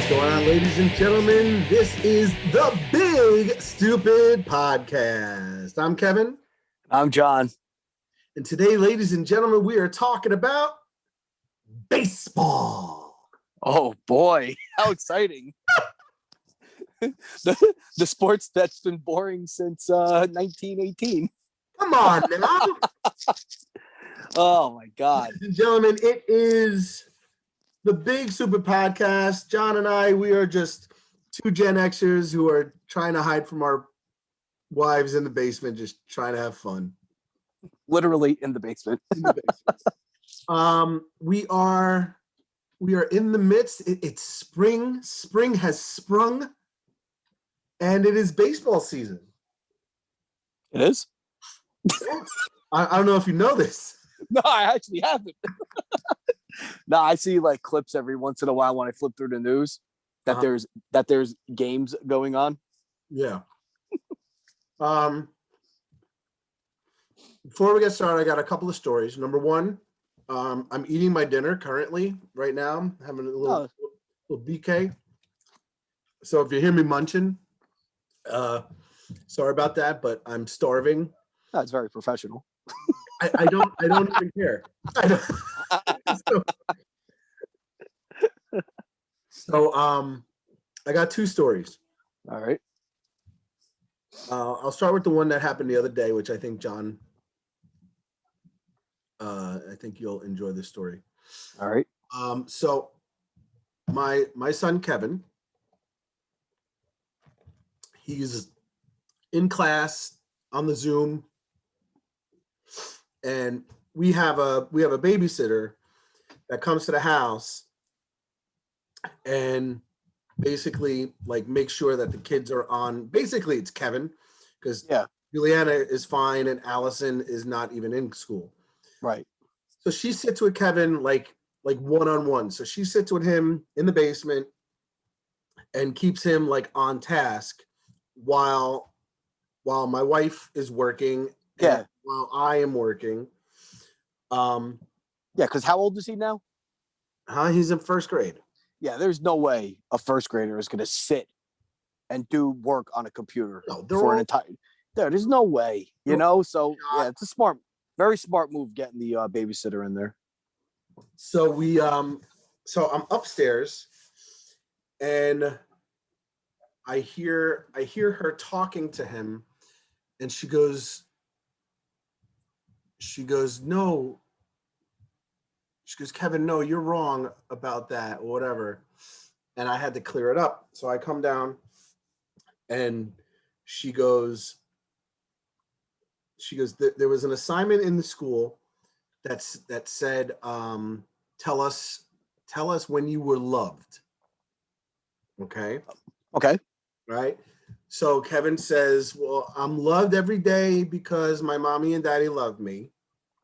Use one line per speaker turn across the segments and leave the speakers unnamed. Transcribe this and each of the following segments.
What's going on, ladies and gentlemen? This is the Big Stupid Podcast. I'm Kevin.
I'm John.
And today, ladies and gentlemen, we are talking about baseball.
Oh boy, how exciting. the sports that's been boring since 1918.
Come on now.
Oh my God.
Ladies and gentlemen, it is the Big Stupid Podcast. John and I, we are just two Gen Xers who are trying to hide from our wives in the basement, just trying to have fun.
Literally in the basement.
We are in the midst. It's spring. Spring has sprung, and it is baseball season.
It is?
I don't know if you know this.
No, I actually haven't. No, I see like clips every once in a while when I flip through the news that there's games going on.
Yeah. Before we get started, I got a couple of stories. Number one, I'm eating my dinner currently right now. I'm having a little BK. So if you hear me munching, sorry about that, but I'm starving.
That's very professional.
I don't even care. So I got two stories.
All right.
I'll start with the one that happened the other day, which I think John, I think you'll enjoy this story.
All right.
So my son Kevin, he's in class on the Zoom, and we have a babysitter that comes to the house and basically like make sure that the kids are on. Basically, it's Kevin, because Juliana is fine and Allison is not even in school.
Right.
So she sits with Kevin like one-on-one. So she sits with him in the basement and keeps him like on task while my wife is working.
Yeah.
While I am working.
Because how old is he now?
He's in first grade.
Yeah, there's no way a first grader is going to sit and do work on a computer for an entire. There's no way, you know. So yeah, it's a very smart move getting the babysitter in there.
So so I'm upstairs, and I hear her talking to him, and she goes, no. She goes, Kevin, no, you're wrong about that, or whatever. And I had to clear it up. So I come down, and she goes, there was an assignment in the school that said, tell us when you were loved. Okay. Right. So Kevin says, well, I'm loved every day because my mommy and daddy love me.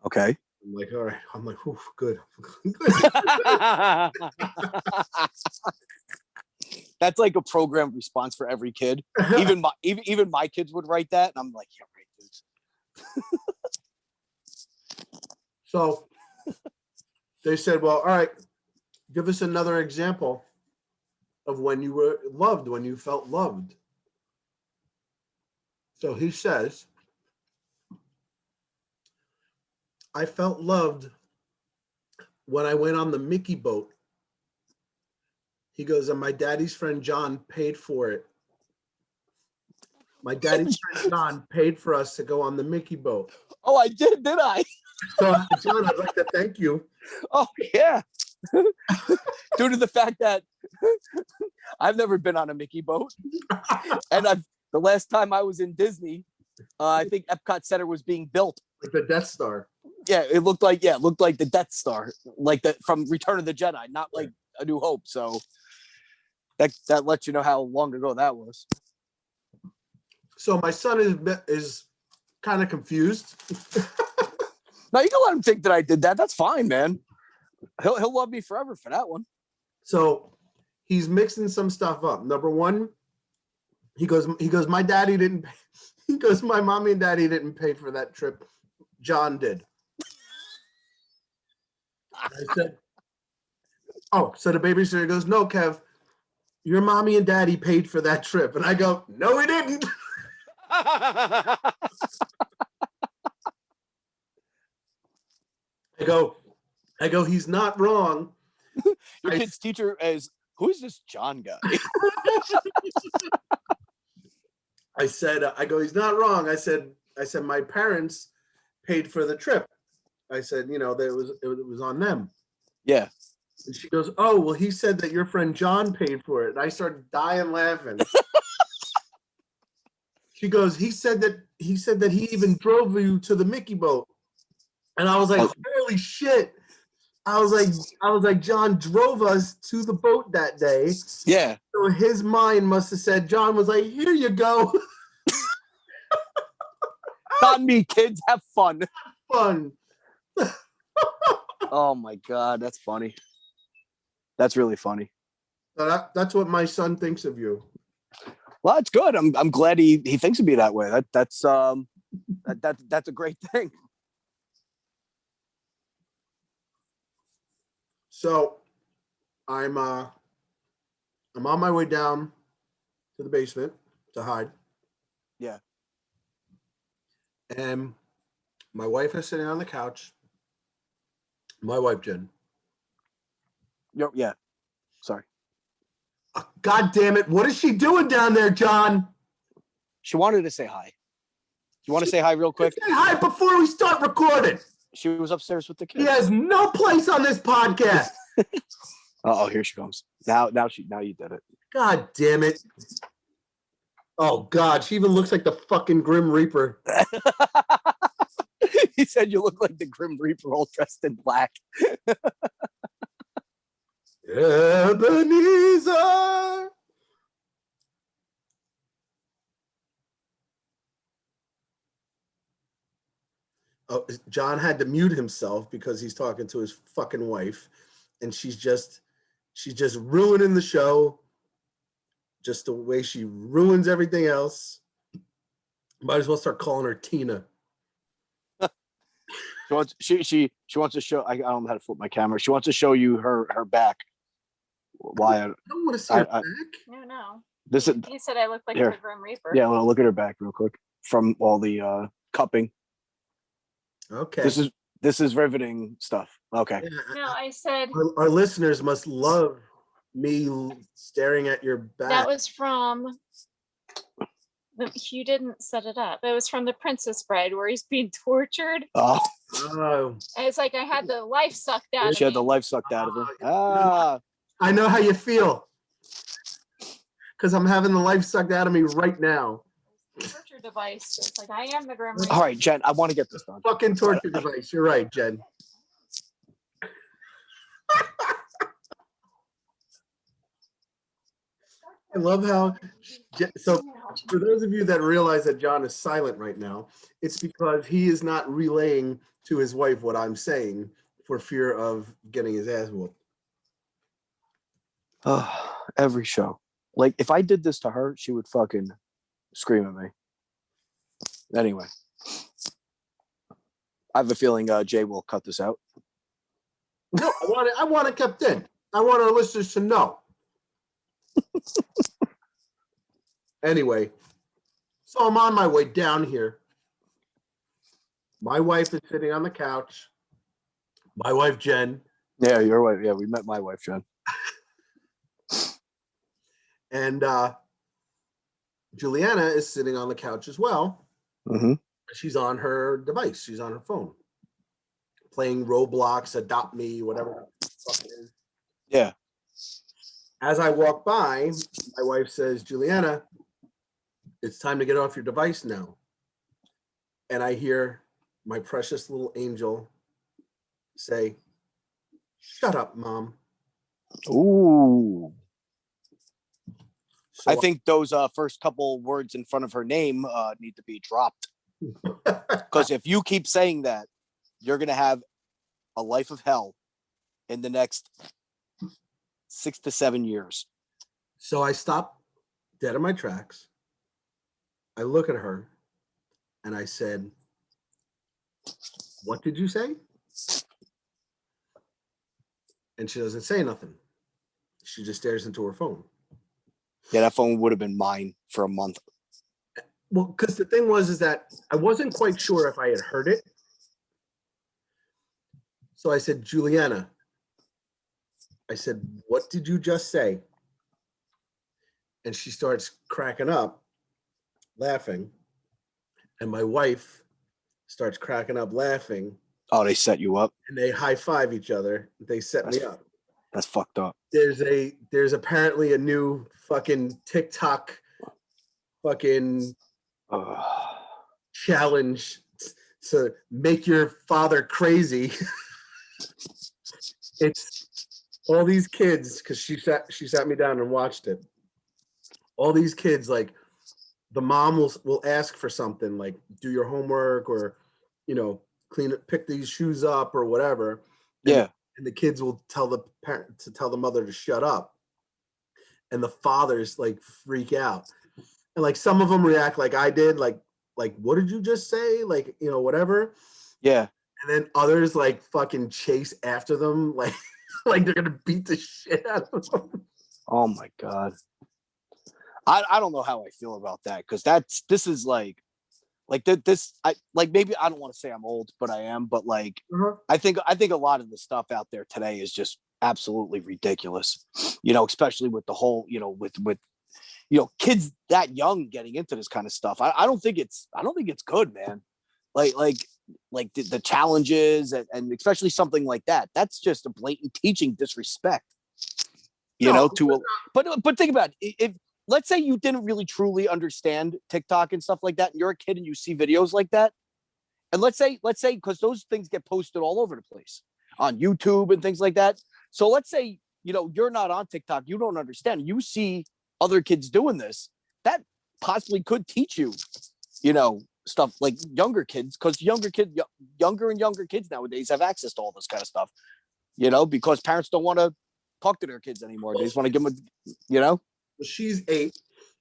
Okay.
I'm like, all right. I'm like, good.
That's like a programmed response for every kid. Even my kids would write that, and I'm like, yeah, right, dude.
So they said, well, all right, give us another example of when you were loved, when you felt loved. So he says, I felt loved when I went on the Mickey boat. He goes, and my daddy's friend John paid for it. My daddy's friend John paid for us to go on the Mickey boat.
Oh, I did I?
So, John, I'd like to thank you.
Oh, yeah. Due to the fact that I've never been on a Mickey boat. And the last time I was in Disney, I think Epcot Center was being built.
Like the Death Star.
Yeah, it looked like the Death Star, like from Return of the Jedi, not like A New Hope. So that lets you know how long ago that was.
So my son is kind of confused.
No, you can let him think that I did that. That's fine, man. He'll love me forever for that one.
So he's mixing some stuff up. Number one, he goes, my daddy didn't pay. He goes, my mommy and daddy didn't pay for that trip. John did. I said, oh, so the babysitter goes, no, Kev, your mommy and daddy paid for that trip. And I go, no, we didn't. I go, he's not wrong.
Your kid's teacher is, who's this John guy?
I said, he's not wrong. I said, my parents paid for the trip. I said, it was on them.
Yeah.
And she goes, oh, well, he said that your friend John paid for it. And I started dying laughing. She goes, he said that he even drove you to the Mickey boat. And I was like, holy shit. I was like, John drove us to the boat that day.
Yeah.
So his mind must have said, John was like, here you go.
Not me, kids. Have fun.
Fun.
Oh my God, that's funny. That's really funny.
So that's what my son thinks of you.
Well, that's good. I'm glad he thinks of me that way. That's a great thing.
So I'm on my way down to the basement to hide.
Yeah.
And my wife is sitting on the couch. My wife, Jen.
Yeah. Sorry.
God damn it. What is she doing down there, John?
She wanted to say hi. You want to say hi real quick?
Say hi before we start recording.
She was upstairs with the kids.
She has no place on this podcast.
Oh, here she comes. Now you did it.
God damn it. Oh God, she even looks like the fucking Grim Reaper.
He said you look like the Grim Reaper all dressed in black.
Ebenezer. Oh, John had to mute himself because he's talking to his fucking wife, and she's just ruining the show, just the way she ruins everything else. Might as well start calling her Tina.
She wants to show. I don't know how to flip my camera. She wants to show you her back. Why?
I don't want to see her back.
No.
This is.
He said I look like the Grim Reaper.
Yeah, well, look at her back real quick from all the cupping.
Okay.
This is riveting stuff. Okay.
Yeah,
no, I said
our listeners must love me staring at your back.
That was from. You didn't set it up. It was from The Princess Bride, where he's being tortured.
Oh.
And it's like I had the life sucked out.
She had the life sucked out of her.
I know how you feel, because I'm having the life sucked out of me right now.
Torture device. It's like I am the Grim Reaper.
All right, Jen, I want to get this done.
Fucking torture device. You're right, Jen. I love how. So, for those of you that realize that John is silent right now, it's because he is not relaying to his wife what I'm saying for fear of getting his ass whooped.
Every show. Like, if I did this to her, she would fucking scream at me. Anyway, I have a feeling Jay will cut this out.
No, I want it kept in. I want our listeners to know. Anyway, so I'm on my way down here. My wife is sitting on the couch. My wife, Jen.
Yeah, your wife. Yeah, we met my wife, Jen.
And Juliana is sitting on the couch as well.
Mm-hmm.
She's on her device. She's on her phone. Playing Roblox, Adopt Me, whatever the fuck it is.
Yeah.
As I walk by, my wife says, Juliana, it's time to get off your device now. And I hear my precious little angel say, shut up, Mom.
Ooh.
So
I think those first couple words in front of her name need to be dropped. Because if you keep saying that, you're going to have a life of hell in the next 6 to 7 years.
So I stop dead in my tracks. I look at her and I said, what did you say? And she doesn't say nothing. She just stares into her phone.
Yeah, that phone would have been mine for a month.
Well, because the thing was is that I wasn't quite sure if I had heard it. So I said, Juliana, I said, what did you just say? And she starts cracking up, laughing. And my wife starts cracking up, laughing.
Oh, they set you up?
And they high five each other. They set me up.
That's fucked up.
There's apparently a new fucking TikTok fucking challenge to make your father crazy. It's all these kids, because she sat me down and watched it. All these kids, like the mom will ask for something like do your homework or pick these shoes up or whatever. And the kids will tell the parent to tell the mother to shut up. And the fathers like freak out. And like some of them react like I did, like what did you just say? Like, whatever.
Yeah.
And then others like fucking chase after them, like like they're gonna beat the shit out of them.
Oh my God. I don't know how I feel about that, because this is like this. I like, maybe I don't want to say I'm old, but I am. But like, I think a lot of the stuff out there today is just absolutely ridiculous. Especially with the whole, with kids that young getting into this kind of stuff. I don't think it's good, man. Like the challenges and especially something like that. That's just a blatant teaching disrespect. But think about it. If let's say you didn't really truly understand TikTok and stuff like that, and you're a kid and you see videos like that, and let's say because those things get posted all over the place on YouTube and things like that. So let's say you're not on TikTok, you don't understand, you see other kids doing this, that possibly could teach you, stuff like younger kids, because younger and younger kids nowadays have access to all this kind of stuff, because parents don't want to talk to their kids anymore. They just want to give them,
She's 8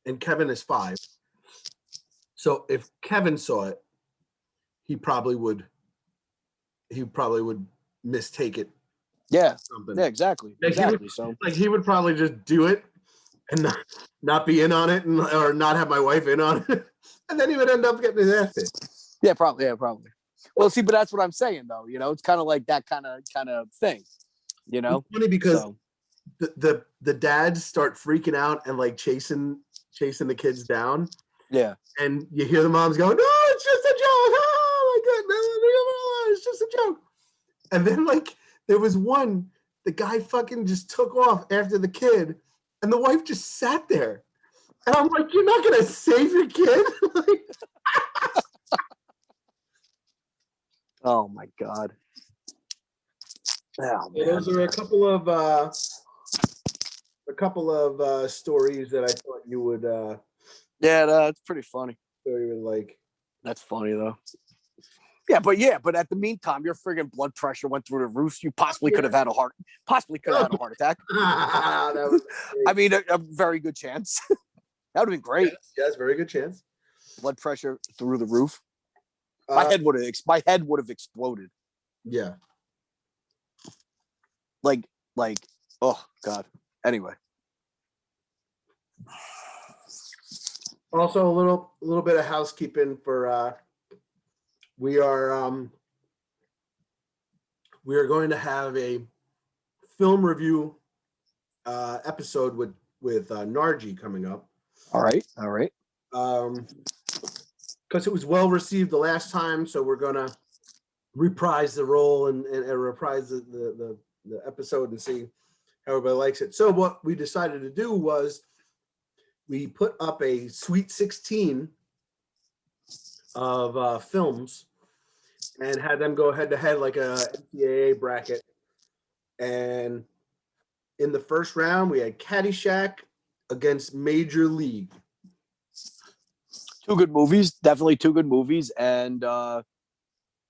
and Kevin is 5. So if Kevin saw it, he probably would mistake it.
Yeah.
Something.
Yeah, exactly.
He would probably just do it and not be in on it, or not have my wife in on it. And then he would end up getting his ass hit.
Yeah, probably. Well, see, but that's what I'm saying, though. It's kind of like that kind of thing.
It's funny because the dads start freaking out and like chasing the kids down.
Yeah.
And you hear the moms go, "No, it's just a joke. Oh my God, no, it's just a joke." And then like there was one, the guy fucking just took off after the kid, and the wife just sat there. And I'm like, you're not gonna save your kid?
Oh my God. Oh,
so those are a couple of stories that I thought you would
yeah, that's pretty funny.
So you would like.
That's funny though. Yeah, but at the meantime, your friggin' blood pressure went through the roof. You possibly could have had a heart attack. I mean, a very good chance. That would have been great.
Yes, very good chance.
Blood pressure through the roof. My head would have exploded.
Yeah.
Like, oh God. Anyway.
Also, a little bit of housekeeping for we are going to have a film review episode with Narji coming up.
All right.
Because it was well received the last time, so we're gonna reprise the role and reprise the episode and see how everybody likes it. So what we decided to do was we put up a Sweet 16 of films and had them go head to head like a NCAA bracket. And in the first round, we had Caddyshack against Major League.
Two good movies, definitely two good movies. And are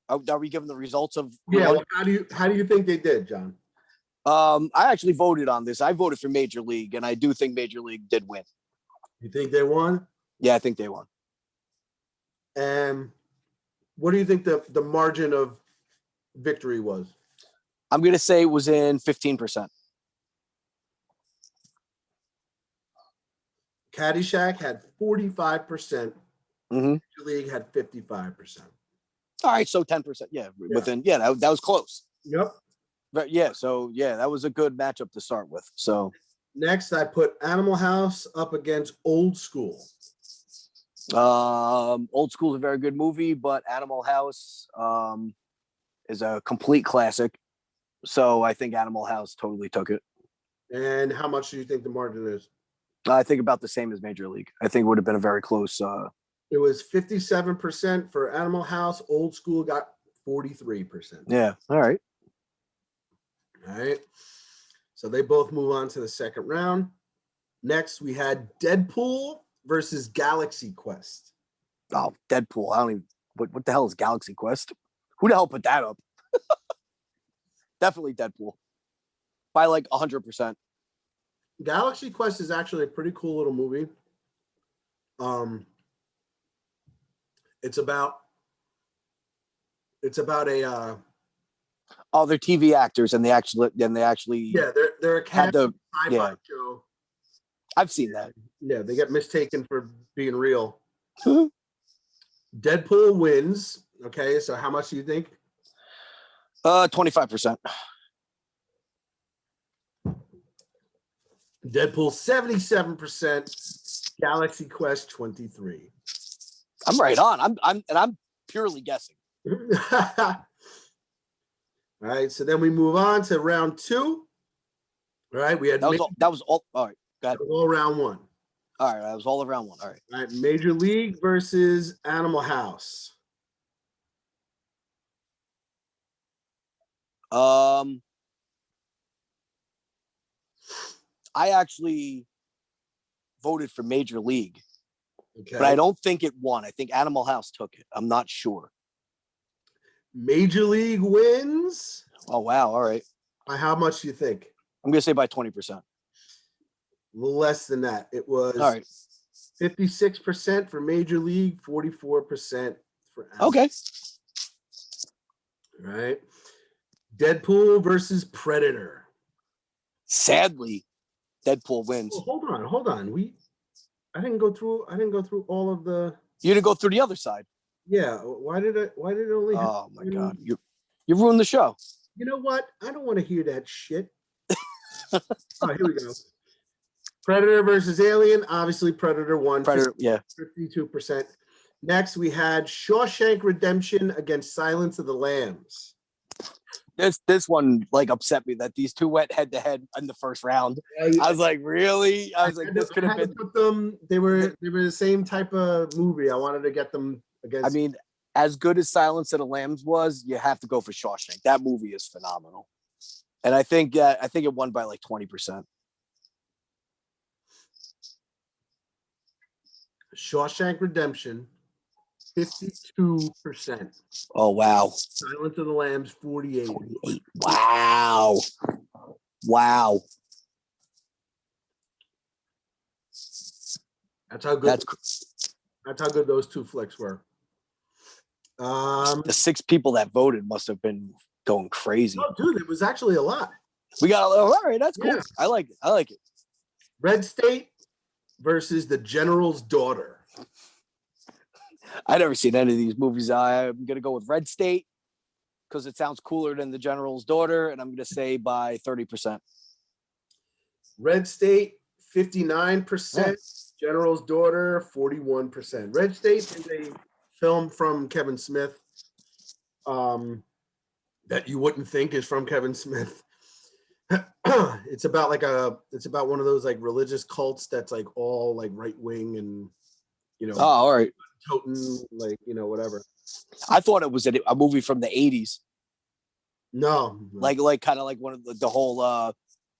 we given the results of?
Yeah. Well, how do you think they did, John?
I actually voted on this. I voted for Major League, and I do think Major League did win.
You think they won?
Yeah, I think they won.
And what do you think the margin of victory was?
I'm going to say it was in 15%.
Caddyshack had 45%.
Mm-hmm.
Major League had 55%.
All right, so 10%. Yeah, within. Yeah, that was close.
Yep.
But yeah, so yeah, that was a good matchup to start with. So
next, I put Animal House up against Old School.
Old School is a very good movie, but Animal House is a complete classic. So I think Animal House totally took it.
And how much do you think the margin is?
I think about the same as Major League. I think it would have been a very close.
It was 57% for Animal House. Old School got 43%.
Yeah. All right.
All right. So they both move on to the second round. Next, we had Deadpool versus Galaxy Quest.
Oh, Deadpool. I don't even. What the hell is Galaxy Quest? Who the hell put that up? Definitely Deadpool. By like 100%.
Galaxy Quest is actually a pretty cool little movie. It's about a
they're TV actors and they actually
yeah, they're a cat sci-fi show.
I've seen that.
Yeah, they get mistaken for being real. Deadpool wins. Okay, so how much do you think?
25%.
Deadpool 77%. Galaxy Quest 23.
I'm right on. I'm purely guessing.
All right, so then we move on to round 2. All right, we had
that was all. All right, go ahead.
All round 1.
All right, that was all around 1. All right.
All right, Major League versus Animal House.
I actually voted for Major League,
okay,
but I don't think it won. I think Animal House took it. I'm not sure.
Major League wins.
Oh wow! All right.
By how much do you think?
I'm gonna say by 20%.
A little less than that. It was
all right.
56% for Major League, 44% for Animal.
Okay.
All right. Deadpool versus Predator.
Sadly, Deadpool wins.
Oh, hold on. I didn't go through all of the.
You didn't go through the other side.
Yeah. Why did it only?
Oh my god! You ruined the show.
You know what? I don't want to hear that shit. All right, here we go. Predator versus Alien. Obviously, Predator won.
Predator,
52%. Next, we had Shawshank Redemption against Silence of the Lambs.
This one like upset me that these two went head to head in the first round. I was like, really? I was like, this could have been.
Put them. They were the same type of movie. I wanted to get them against.
I mean, as good as Silence of the Lambs was, you have to go for Shawshank. That movie is phenomenal, and I think it won by like 20%.
Shawshank Redemption, 52%.
Oh wow!
Silence of the Lambs, 48.
Wow! Wow!
That's how good. That's how good those two flicks were.
The 6 people that voted must have been going crazy.
Oh, dude, it was actually a lot.
We got all right. That's cool.
Yeah.
I like it.
Red State versus The General's Daughter.
I never seen any of these movies. I'm gonna go with Red State because it sounds cooler than The General's Daughter, and I'm gonna say by 30%.
Red State, 59%. General's Daughter, 41%. Red State is a film from Kevin Smith that you wouldn't think is from Kevin Smith. It's about one of those like religious cults that's like all like right wing and
Oh, all right.
toting like whatever.
I thought it was a movie from the 80s.
No.
Like kind of like one of the whole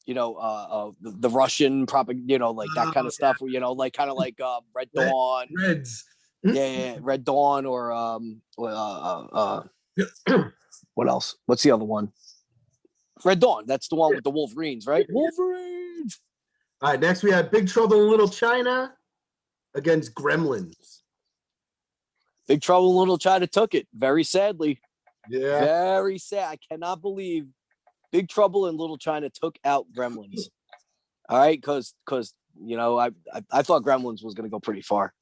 the Russian propaganda, like that kind of stuff. Like kind of like Red Dawn.
Reds.
Yeah, Red Dawn or what else? What's the other one? Red Dawn. That's the one with the Wolverines, right? Wolverines.
All right, next we have Big Trouble in Little China against Gremlins.
Big Trouble in Little China took it, very sadly.
Yeah.
Very sad. I cannot believe Big Trouble in Little China took out Gremlins. All right, because I thought Gremlins was going to go pretty far.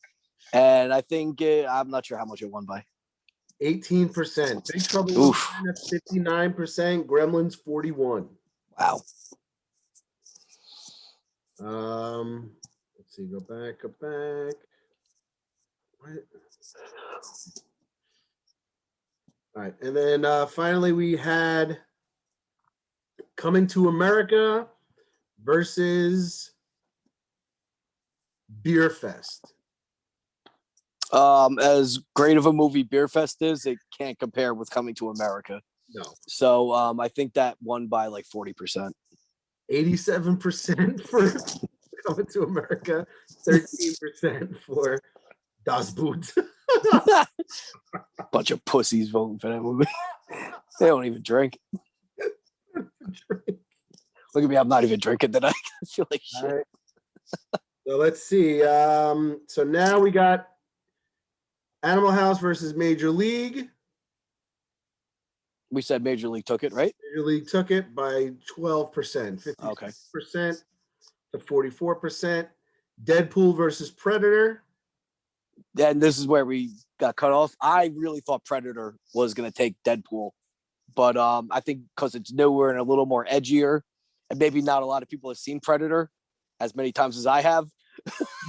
And I think I'm not sure how much it won by.
18%. Big Trouble in Little China, 59%. Gremlins, 41.
Wow.
Let's see. Go back. What? All right, and then finally we had Coming to America versus Beer Fest.
As great of a movie Beer Fest is, it can't compare with Coming to America.
No.
So I think that won by like 40%.
87% for Coming to America, 13% for Das Boot.
Bunch of pussies voting for that movie. They don't even drink. Look at me, I'm not even drinking tonight. I feel like shit.
Right. So let's see. So now we got Animal House versus Major League.
We said Major League took it, right?
Major League took it by 12%, 56% to 44%. Deadpool versus Predator.
And this is where we got cut off. I really thought Predator was going to take Deadpool, but I think because it's newer and a little more edgier, and maybe not a lot of people have seen Predator as many times as I have.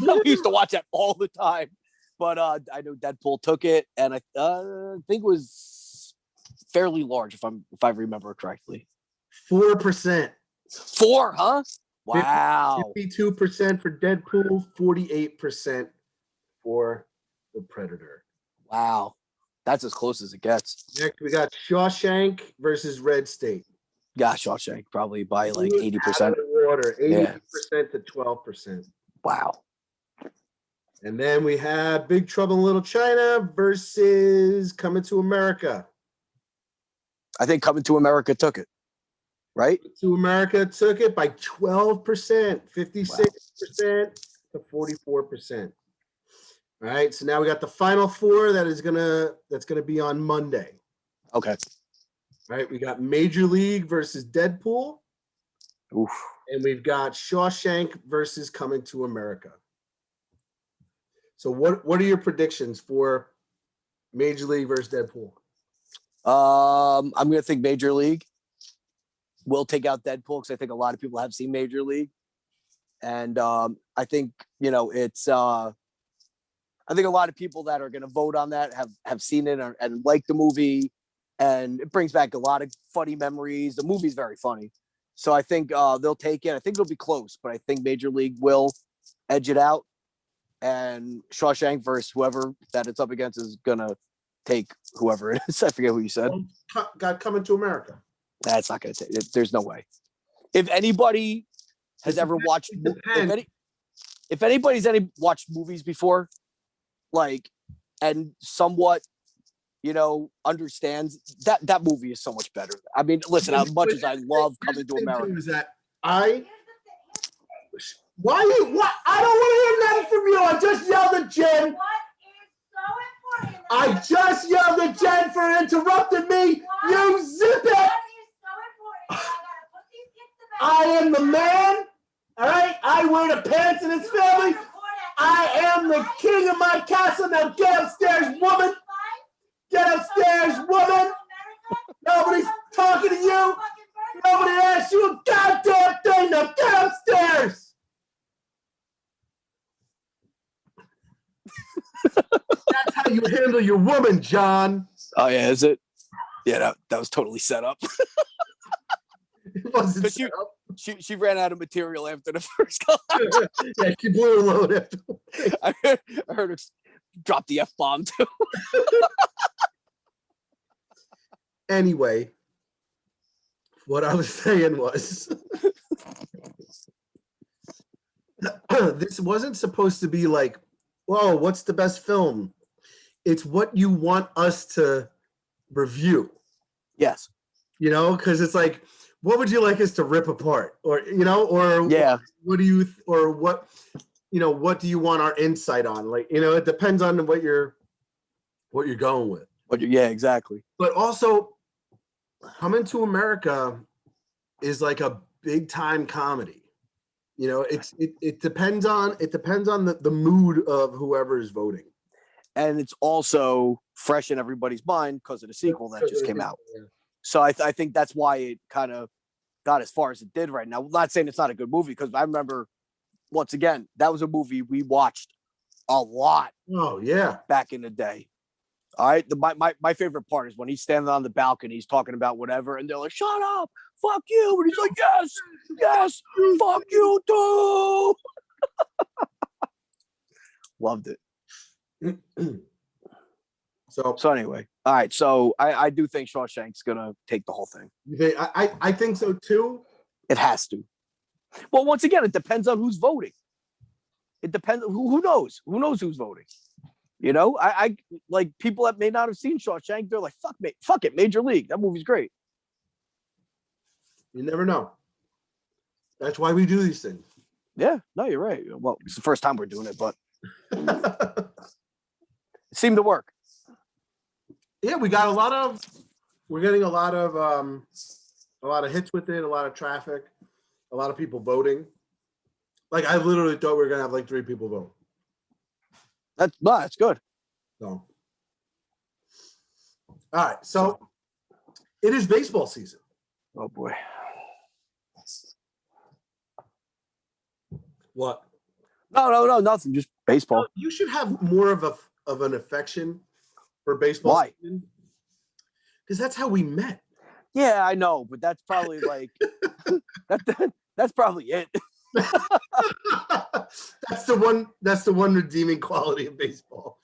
We used to watch that all the time, but I know Deadpool took it, and I think it was fairly large if I remember correctly.
4%.
4, huh? Wow.
52% for Deadpool, 48% for the Predator.
Wow. That's as close as it gets.
Next, we got Shawshank versus Red State.
Yeah, Shawshank probably by like 80%.
Water, 80% to 12%.
Wow.
And then we have Big Trouble in Little China versus Coming to America.
I think Coming to America took it, right?
To America took it by 12%, 56% to 44%. All right, so now we got the final four that's gonna be on Monday.
Okay.
All right, we got Major League versus Deadpool.
Oof.
And we've got Shawshank versus Coming to America. So what are your predictions for Major League versus Deadpool?
I'm gonna think Major League will take out Deadpool because I think a lot of people have seen Major League, and I think it's. I think a lot of people that are going to vote on that have seen it and like the movie, and it brings back a lot of funny memories. The movie's very funny, so I think they'll take it. I think it'll be close, but I think Major League will edge it out, and Shawshank versus whoever that it's up against is gonna take whoever it is. I forget who you said.
Got Coming to America.
That's not gonna take it. There's no way. If anybody has ever watched, if anybody's watched movies before, like, and somewhat, understands that movie is so much better. I mean, listen, as much as I love Coming to America,
is that I don't want to hear nothing from you. I just yelled at Jen. I just yelled at Jen for interrupting me. You zip it. I am the man. All right. I wear the pants in his family. I am the king of my castle. Now get upstairs, woman. Get upstairs, woman. Nobody's talking to you. Nobody asked you a goddamn thing. Now get upstairs. That's how you handle your woman, John.
Oh yeah, is it? Yeah, that was totally set up.
It wasn't set up.
She ran out of material after the first call.
Yeah, she blew her load after.
I heard her drop the F-bomb too.
Anyway, what I was saying was this wasn't supposed to be like, whoa, what's the best film? It's what you want us to review.
Yes.
Because it's like, what would you like us to rip apart? Or,
yeah.
What do you, or what do you want our insight on? Like, it depends on what you're going with.
Yeah, exactly.
But also, Coming to America is like a big time comedy. You know, it depends on the mood of whoever is voting.
And it's also fresh in everybody's mind because of the sequel that just came out.
Yeah.
So I think that's why it kind of got as far as it did right now. I'm not saying it's not a good movie, because I remember, once again, that was a movie we watched a lot.
Oh yeah,
back in the day. All right, my favorite part is when he's standing on the balcony, he's talking about whatever, and they're like, "Shut up, fuck you," and he's like, "Yes, yes, fuck you too." Loved it. So anyway, all right. So I do think Shawshank's gonna take the whole thing.
I think so too.
It has to. Well, once again, it depends on who's voting. It depends. Who knows? Who knows who's voting? You know, I like people that may not have seen Shawshank. They're like, fuck it, Major League. That movie's great.
You never know. That's why we do these things.
Yeah, no, you're right. Well, it's the first time we're doing it, but it seemed to work.
Yeah, we're getting a lot of hits with it, a lot of traffic, a lot of people voting. Like, I literally thought we were gonna have like 3 people vote.
That's good.
So, all right. So it is baseball season.
Oh boy.
What?
No, nothing. Just baseball.
Well, you should have more of an affection for baseball.
Why?
Because that's how we met.
Yeah, I know, but that's probably like that's probably it.
That's the one redeeming quality of baseball.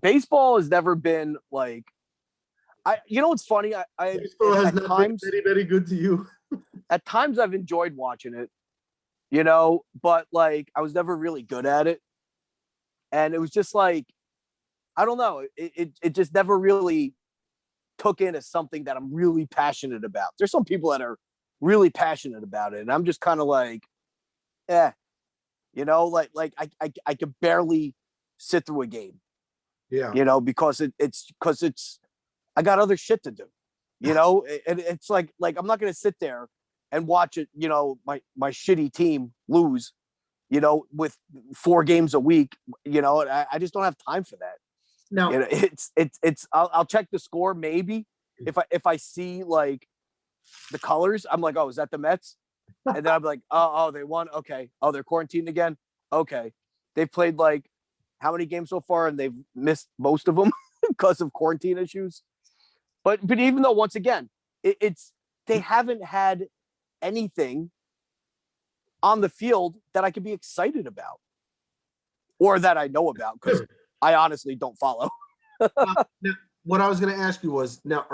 Baseball has never been like, you know what's funny?
Baseball has not been very good to you.
At times I've enjoyed watching it, you know, but like I was never really good at it. And it was just like, I don't know, it just never really took in as something that I'm really passionate about. There's some people that are really passionate about it, and I'm just kind of like, you know, like I could barely sit through a game.
Yeah.
You know, because it's I got other shit to do. You know, and it's like I'm not gonna sit there and watch it, you know, my shitty team lose, you know, with 4 games a week. You know, I just don't have time for that.
No,
you know, it's I'll check the score maybe if I see like the colors. I'm like, oh, is that the Mets? And then I'm like, oh, they won. Okay. Oh, they're quarantined again. Okay. They've played like how many games so far, and they've missed most of them because of quarantine issues. But even though, once again, they haven't had anything on the field that I could be excited about or that I know about, because I honestly don't follow.
Now, what I was going to ask you was, now,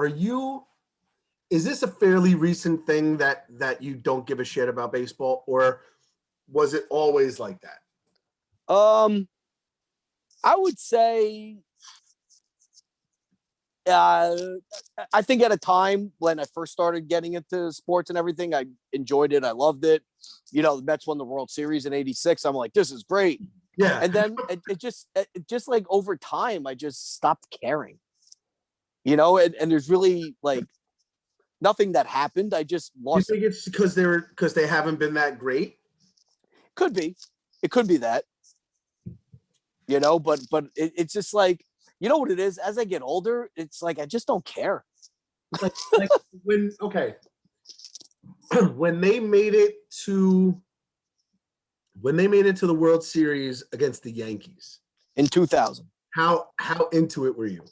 is this a fairly recent thing that you don't give a shit about baseball, or was it always like that?
I would say, I think at a time when I first started getting into sports and everything, I enjoyed it. I loved it. You know, the Mets won the World Series in '86. I'm like, this is great.
Yeah.
And then it just like over time, I just stopped caring. You know, and there's really like nothing that happened. I just lost.
You think it's because they haven't been that great?
Could be. It could be that. You know, but it's just like, you know what it is? As I get older, it's like I just don't care.
Like when they made it to the World Series against the Yankees
in 2000.
How into it were you?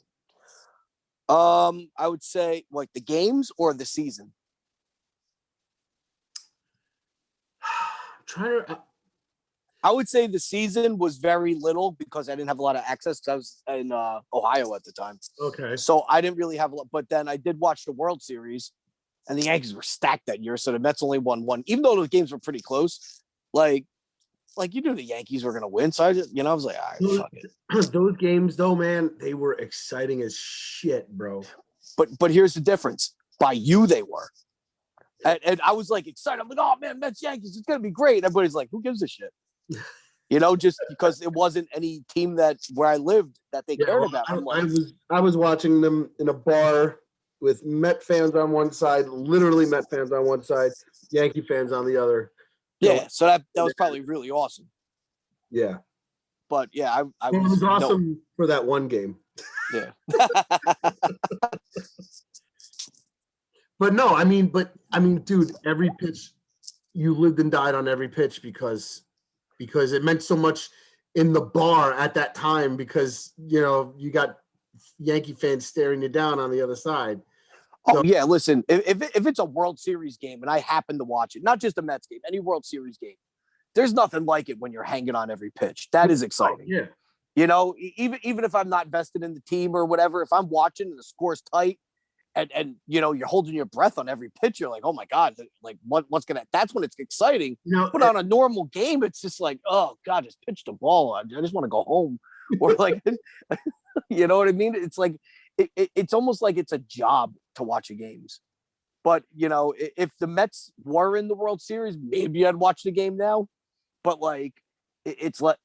I would say like the games or the season. I would say the season was very little because I didn't have a lot of access, because I was in Ohio at the time.
Okay.
So I didn't really have a lot, but then I did watch the World Series, and the Yankees were stacked that year. So the Mets only won 1, even though those games were pretty close. Like you knew the Yankees were going to win. So I just, I was like, all right, fuck it.
Those games though, man, they were exciting as shit, bro.
But here's the difference. By you, they were. And I was like excited. I'm like, oh man, Mets Yankees, it's going to be great. Everybody's like, who gives a shit? You know, just because it wasn't any team where I lived that they cared about.
I was watching them in a bar with Met fans on one side, literally Met fans on one side, Yankee fans on the other.
Yeah, so that was probably really awesome.
Yeah.
But yeah, I
it was awesome for that one game.
Yeah.
But no, I mean, dude, every pitch you lived and died on every pitch because it meant so much in the bar at that time because you got Yankee fans staring you down on the other side.
So, yeah, listen, if it's a World Series game and I happen to watch it, not just a Mets game, any World Series game, there's nothing like it when you're hanging on every pitch. That is exciting.
Yeah.
Even if I'm not vested in the team or whatever, if I'm watching and the score's tight and you're holding your breath on every pitch, you're like, oh my God, like what's that's when it's exciting. But on a normal game, it's just like, oh God, just pitch the ball. I just want to go home. Or like, you know what I mean? It's like, it's almost like it's a job to watch the games. But, if the Mets were in the World Series, maybe I'd watch the game now. But like, it's like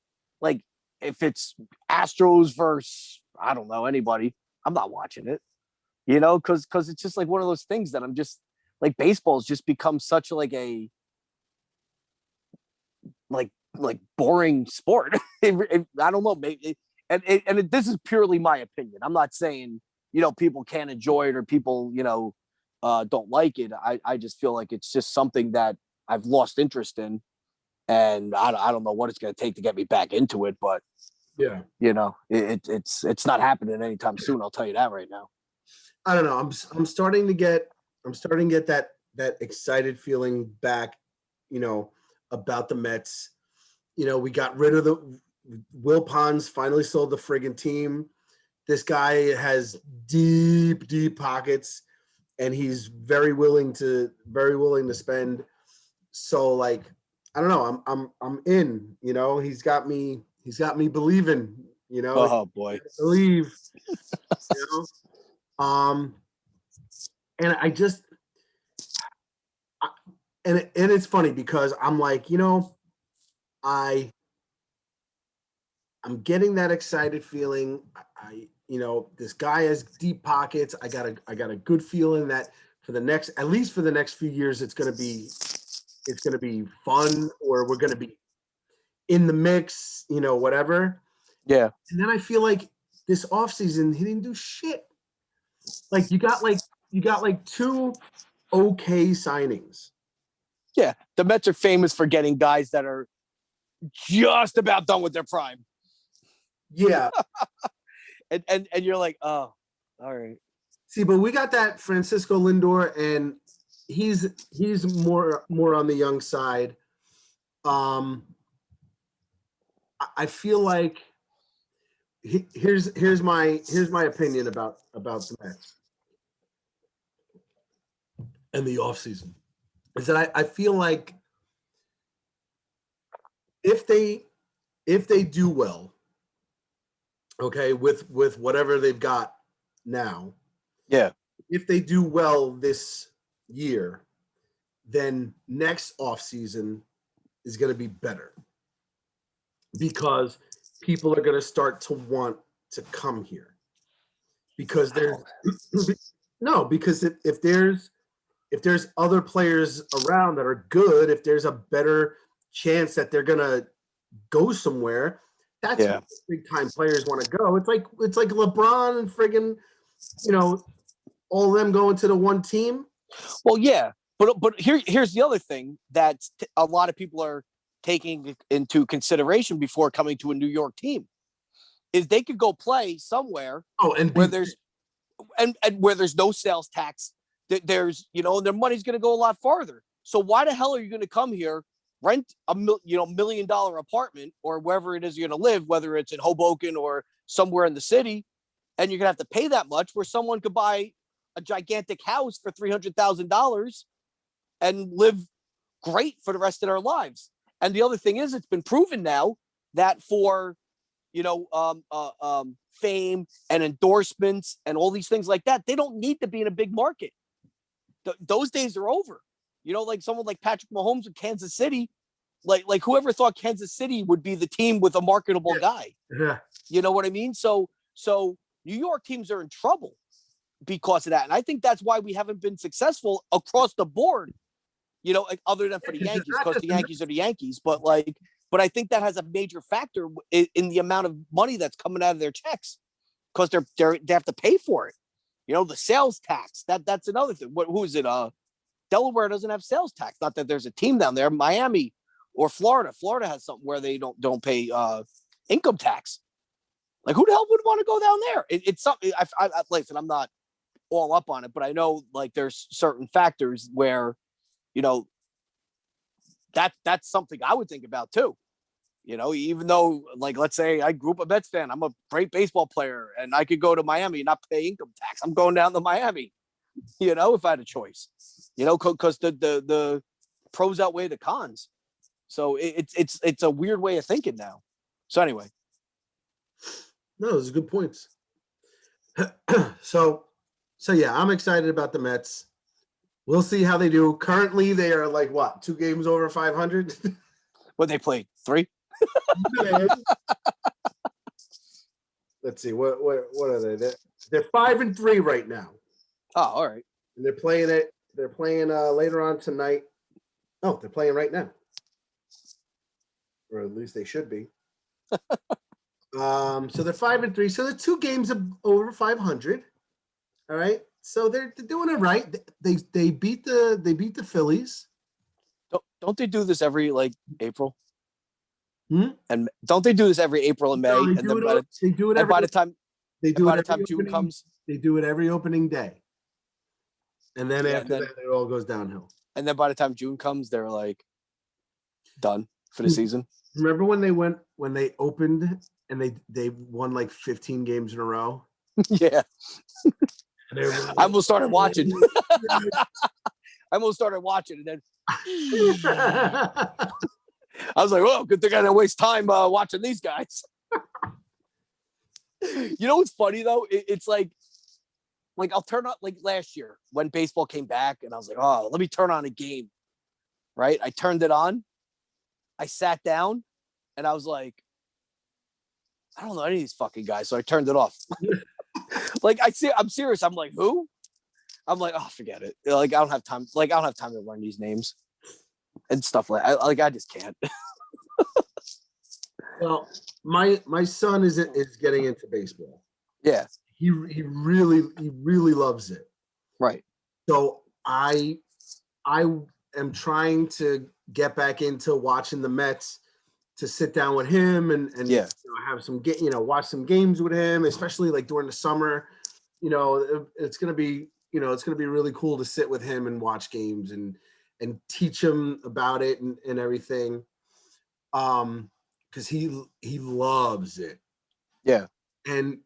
if it's Astros versus, I don't know, anybody, I'm not watching it, because it's just like one of those things that I'm just like, baseball's just become such like a like boring sport. I don't know, maybe. And this is purely my opinion. I'm not saying, people can't enjoy it or people, don't like it. I just feel like it's just something that I've lost interest in. And I don't know what it's going to take to get me back into it. But,
yeah,
it's not happening anytime soon. I'll tell you that right now.
I don't know. I'm starting to get that excited feeling back, about the Mets. We got rid of Will Pons finally sold the friggin' team. This guy has deep pockets, and he's very willing to spend. So like, I don't know. I'm in. He's got me believing.
Oh boy,
believe. And I just, and it's funny because I'm like, I'm getting that excited feeling. This guy has deep pockets. I got a good feeling that at least for the next few years, it's going to be fun, or we're going to be in the mix, whatever.
Yeah.
And then I feel like this offseason, he didn't do shit. Like you got two okay signings.
Yeah. The Mets are famous for getting guys that are just about done with their prime.
Yeah.
and you're like, oh, all right.
See, but we got that Francisco Lindor, and he's more on the young side. I feel like here's my opinion about the Mets and the offseason is that I feel like if they do well, okay, with whatever they've got now,
yeah,
if they do well this year, then next offseason is going to be better because people are going to start to want to come here because because if there's other players around that are good, if there's a better chance that they're going to go somewhere, that's where big time players want to go. It's like LeBron and friggin', all of them going to the one team.
Well, yeah, but here's the other thing that a lot of people are taking into consideration before coming to a New York team is they could go play somewhere where there's where there's no sales tax. There's their money's going to go a lot farther. So why the hell are you going to come here, rent a $1 million apartment or wherever it is you're going to live, whether it's in Hoboken or somewhere in the city, and you're going to have to pay that much where someone could buy a gigantic house for $300,000 and live great for the rest of their lives. And the other thing is, it's been proven now that for, fame and endorsements and all these things like that, they don't need to be in a big market. Those days are over. Like someone like Patrick Mahomes in Kansas City, like whoever thought Kansas City would be the team with a marketable guy.
Yeah.
You know what I mean? So New York teams are in trouble because of that. And I think that's why we haven't been successful across the board You know, like, other than for the Yankees, because the Yankees are the Yankees. But I think that has a major factor in the amount of money that's coming out of their checks, because they have to pay for it. You know, the sales tax. That's another thing. Who is it? Delaware doesn't have sales tax. Not that there's a team down there. Miami or Florida. Florida has something where they don't pay income tax. Like, who the hell would want to go down there? It's something. Listen, I'm not all up on it, but I know, like, there's certain factors where, you know, that's something I would think about too. You know, even though, like, let's say I grew up a Mets fan, I'm a great baseball player, and I could go to Miami and not pay income tax. I'm going down to Miami, you know, if I had a choice, you know, because the pros outweigh the cons. So it's a weird way of thinking now. So anyway.
No, those are good points. So yeah, I'm excited about the Mets. We'll see how they do. Currently, they are like, what, 2 games over 500?
What they played? 3?
Let's see. What are they? They're 5-3 right now.
Oh, all right.
And they're playing it. They're playing later on tonight. Oh, they're playing right now, or at least they should be. So they're 5-3. So they're 2 games over 500. All right. So they're doing it right. They beat the Phillies.
Don't they do this every, like, April?
And
don't they do this every April and May?
No,
they do it by the time June comes,
they do it every opening day. And then after that, it all goes downhill.
And then by the time June comes, they're like done for the season.
Remember when they opened and they won like 15 games in a row?
Yeah.
Like,
I almost started watching. And then I was like, "Oh, good thing I didn't waste time watching these guys." You know what's funny though? It's like I'll turn on, like, last year when baseball came back, and I was like, "Oh, let me turn on a game." Right? I turned it on. I sat down, and I was like, "I don't know any of these fucking guys," so I turned it off. Like, I'm serious. I'm like, who? I'm like, oh, forget it. Like, I don't have time. Like, I don't have time to learn these names and stuff I just can't.
Well, my son is getting into baseball.
Yeah.
He really loves it.
Right.
So I am trying to get back into watching the Mets, to sit down with him and
yeah,
have some watch some games with him, especially like during the summer. It's gonna be really cool to sit with him and watch games and teach him about it and everything. Because he loves it.
Yeah.
And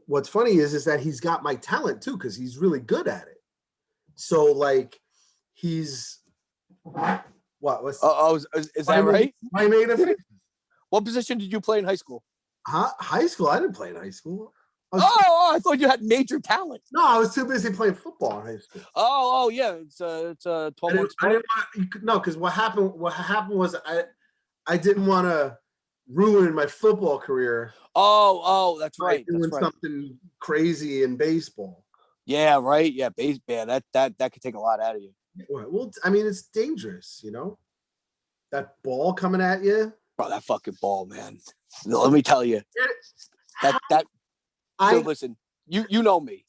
what's funny is that he's got my talent too, because he's really good at it. So like he's is that right?
I made a What position did you play in high school?
High school? I didn't play in high school.
I thought you had major talent.
No, I was too busy playing football in high school.
Oh yeah, it's a 12-month sport.
No, because what happened was I didn't want to ruin my football career.
Oh, that's right.
Doing something crazy in baseball.
Yeah, right. Yeah, baseball. That could take a lot out of you.
Well, I mean, it's dangerous, that ball coming at you.
Bro, that fucking ball, man. Let me tell you. Listen, you know me.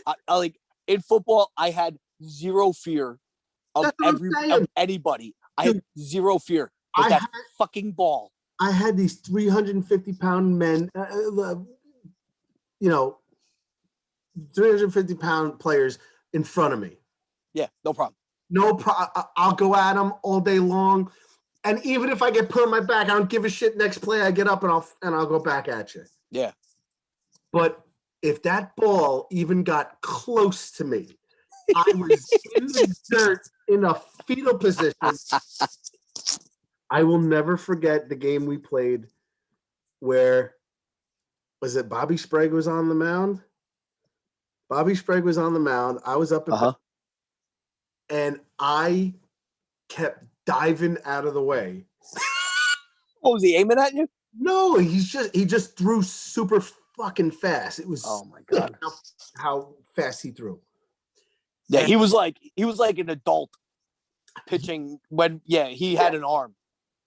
I like, in football, I had zero fear of anybody. I had zero fear with that fucking ball.
I had these 350-pound men, 350-pound players in front of me.
Yeah, no problem.
No problem. I'll go at them all day long, and even if I get put on my back, I don't give a shit. Next play, I get up and I'll go back at you.
Yeah.
But if that ball even got close to me, I was in the dirt in a fetal position. I will never forget the game we played where, was it Bobby Sprague was on the mound? Bobby Sprague was on the mound. I was up at and I kept diving out of the way.
What, was he aiming at you?
No, he just threw super fucking fast. It was,
oh my God,
how fast he threw.
Yeah, he was like an adult. pitching when he had an arm.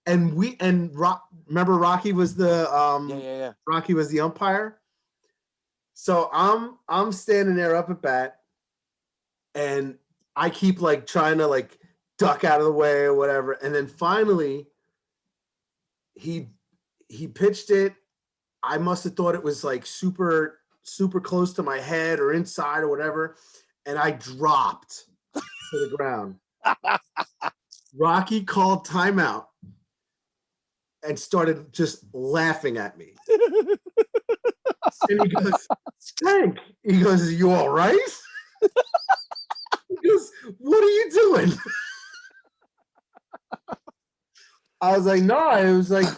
And remember Rocky was the Rocky was the umpire. So I'm standing there up at bat, and I keep like trying to like duck out of the way or whatever, and then finally he pitched it. I must have thought it was like super close to my head or inside or whatever, and I dropped to the ground. Rocky called timeout and started just laughing at me. And he goes, Hank, he goes, "You all right?" He goes, "What are you doing?" I was like, "No," it was like,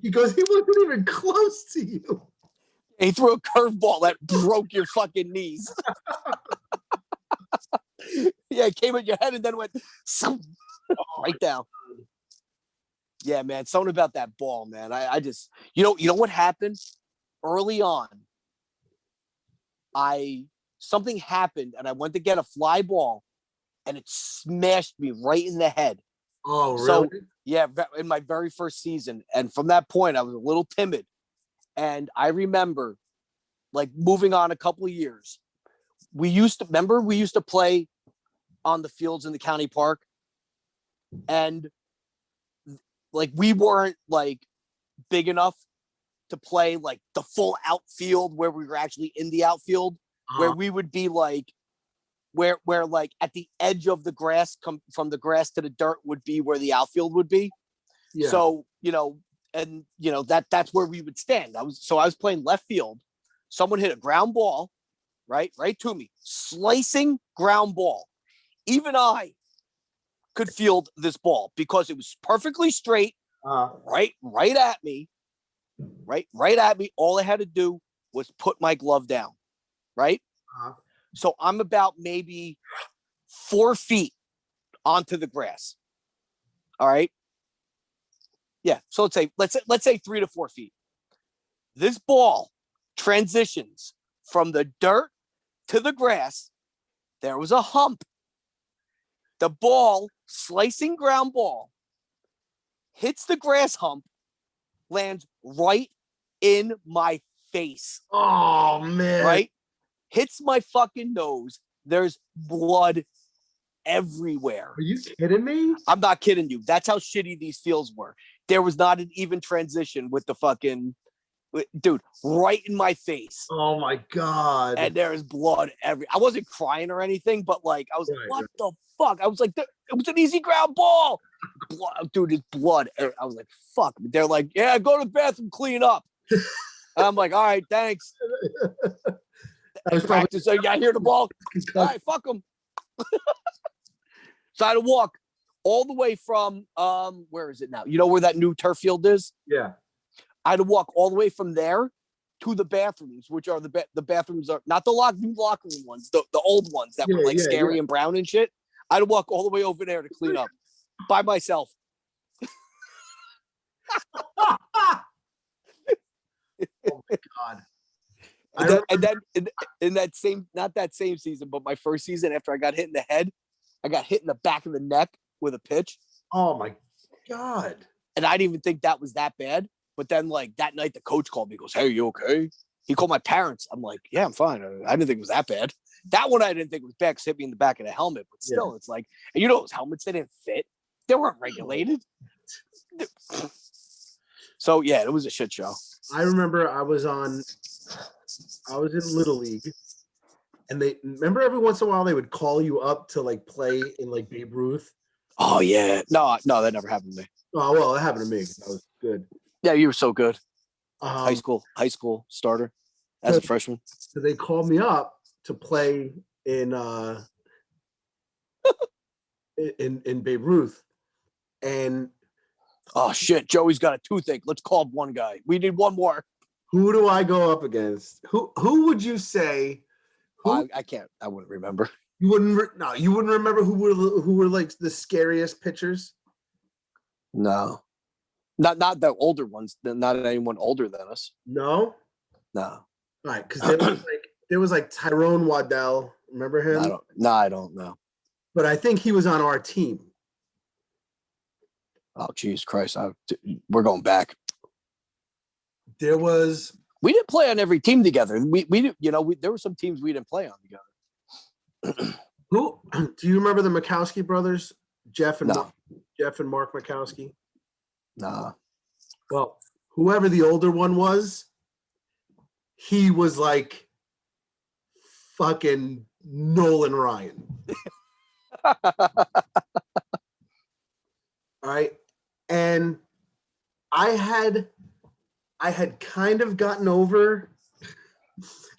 he goes, "He wasn't even close to you."
He threw a curveball that broke your fucking knees. Yeah, it came at your head and then went right down. Yeah, man, something about that ball, man. I just, you know what happened early on. Something happened and I went to get a fly ball, and it smashed me right in the head.
Oh, really?
So yeah, in my very first season, and from that point, I was a little timid. And I remember, like, moving on a couple of years, we used to play on the fields in the county park, and like we weren't like big enough to play like the full outfield where we were actually in the outfield, where we would be like where like at the edge of the grass, from the grass to the dirt would be where the outfield would be. Yeah. So, that's where we would stand. I was playing left field. Someone hit a ground ball, right to me, slicing ground ball. Even I could field this ball because it was perfectly straight, right at me, right at me. All I had to do was put my glove down, right? So I'm about maybe 4 feet onto the grass. All right. Yeah. So let's say 3 to 4 feet. This ball transitions from the dirt to the grass. There was a hump. The ball, slicing ground ball, hits the grass hump, lands right in my face.
Oh, man.
Right? Hits my fucking nose. There's blood everywhere.
Are you kidding me?
I'm not kidding you. That's how shitty these fields were. There was not an even transition with the fucking dude right in my face.
Oh my God.
And there is blood I wasn't crying or anything, but like I was like, what the fuck? I was like, it was an easy ground ball. Blood, dude, it's blood. I was like, fuck. They're like, yeah, go to the bathroom, clean up. And I'm like, all right, thanks. I was practice. So I hear the ball. All right, fuck them. So I had to walk all the way from where is it now? You know where that new turf field is?
Yeah.
I had to walk all the way from there to the bathrooms, which are the bathrooms are not the new locker room ones, the old ones that were like scary and brown and shit. I had to walk all the way over there to clean up by myself.
Oh my God.
And then in that same, not that same season, but my first season after I got hit in the head, I got hit in the back of the neck with a pitch.
Oh my God.
And I didn't even think that was that bad. But then like that night, the coach called me, he goes, "Hey, you okay?" He called my parents. I'm like, "Yeah, I'm fine. I didn't think it was that bad." That one I didn't think was bad because it hit me in the back of the helmet. But still, it's like, and those helmets, they didn't fit. They weren't regulated. So yeah, it was a shit show.
I remember I was in Little League, and they remember every once in a while they would call you up to like play in like Babe Ruth.
Oh yeah, no, that never happened to me.
Oh well, it happened to me. That was good.
Yeah, you were so good. High school starter as a freshman.
So they called me up to play in Babe Ruth, and
oh shit, Joey's got a toothache. Let's call one guy. We need one more.
Who do I go up against? Who would you say?
I can't. I wouldn't remember.
You wouldn't. No, you wouldn't remember who were like the scariest pitchers.
No, not the older ones. Not anyone older than us.
No.
All
right, because there was like Tyrone Waddell. Remember him?
I don't know.
But I think he was on our team.
Oh, Jesus Christ. We're going back.
We
didn't play on every team together. There were some teams we didn't play on together.
Who do you remember the Mikowski brothers? Jeff and
No.
Jeff and Mark Mikowski?
Nah.
Well, whoever the older one was, he was like fucking Nolan Ryan. All right. And I had kind of gotten over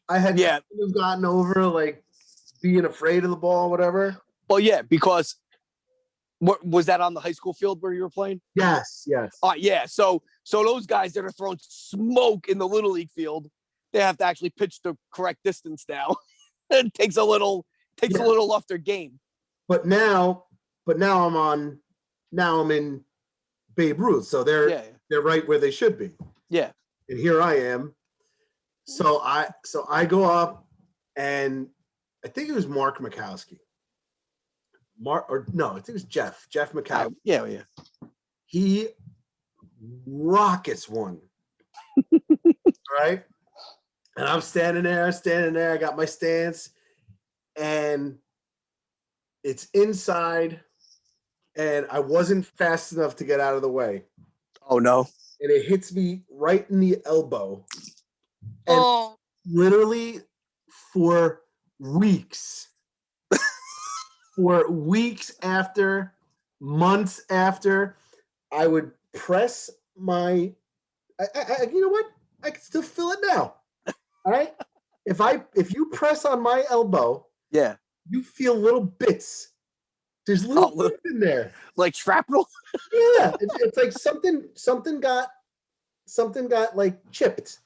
like being afraid of the ball, whatever.
Well, yeah, because was that on the high school field where you were playing?
Yes.
Yeah. So those guys that are throwing smoke in the Little League field, they have to actually pitch the correct distance now. It takes a little off their game.
But now I'm in Babe Ruth, so they're right where they should be.
Yeah.
And here I am. So I go up, and I think it was Mark Mikowski. I think it was Jeff Mikowski.
Yeah.
He rockets one. Right? And I'm standing there. I got my stance, and it's inside, and I wasn't fast enough to get out of the way.
Oh, no.
And it hits me right in the elbow. And literally for weeks after, months after, I would press my, you know what? I can still feel it now. All right. If you press on my elbow,
yeah,
you feel little bits. There's little bits in there,
like shrapnel.
Yeah, it's like something got like chipped.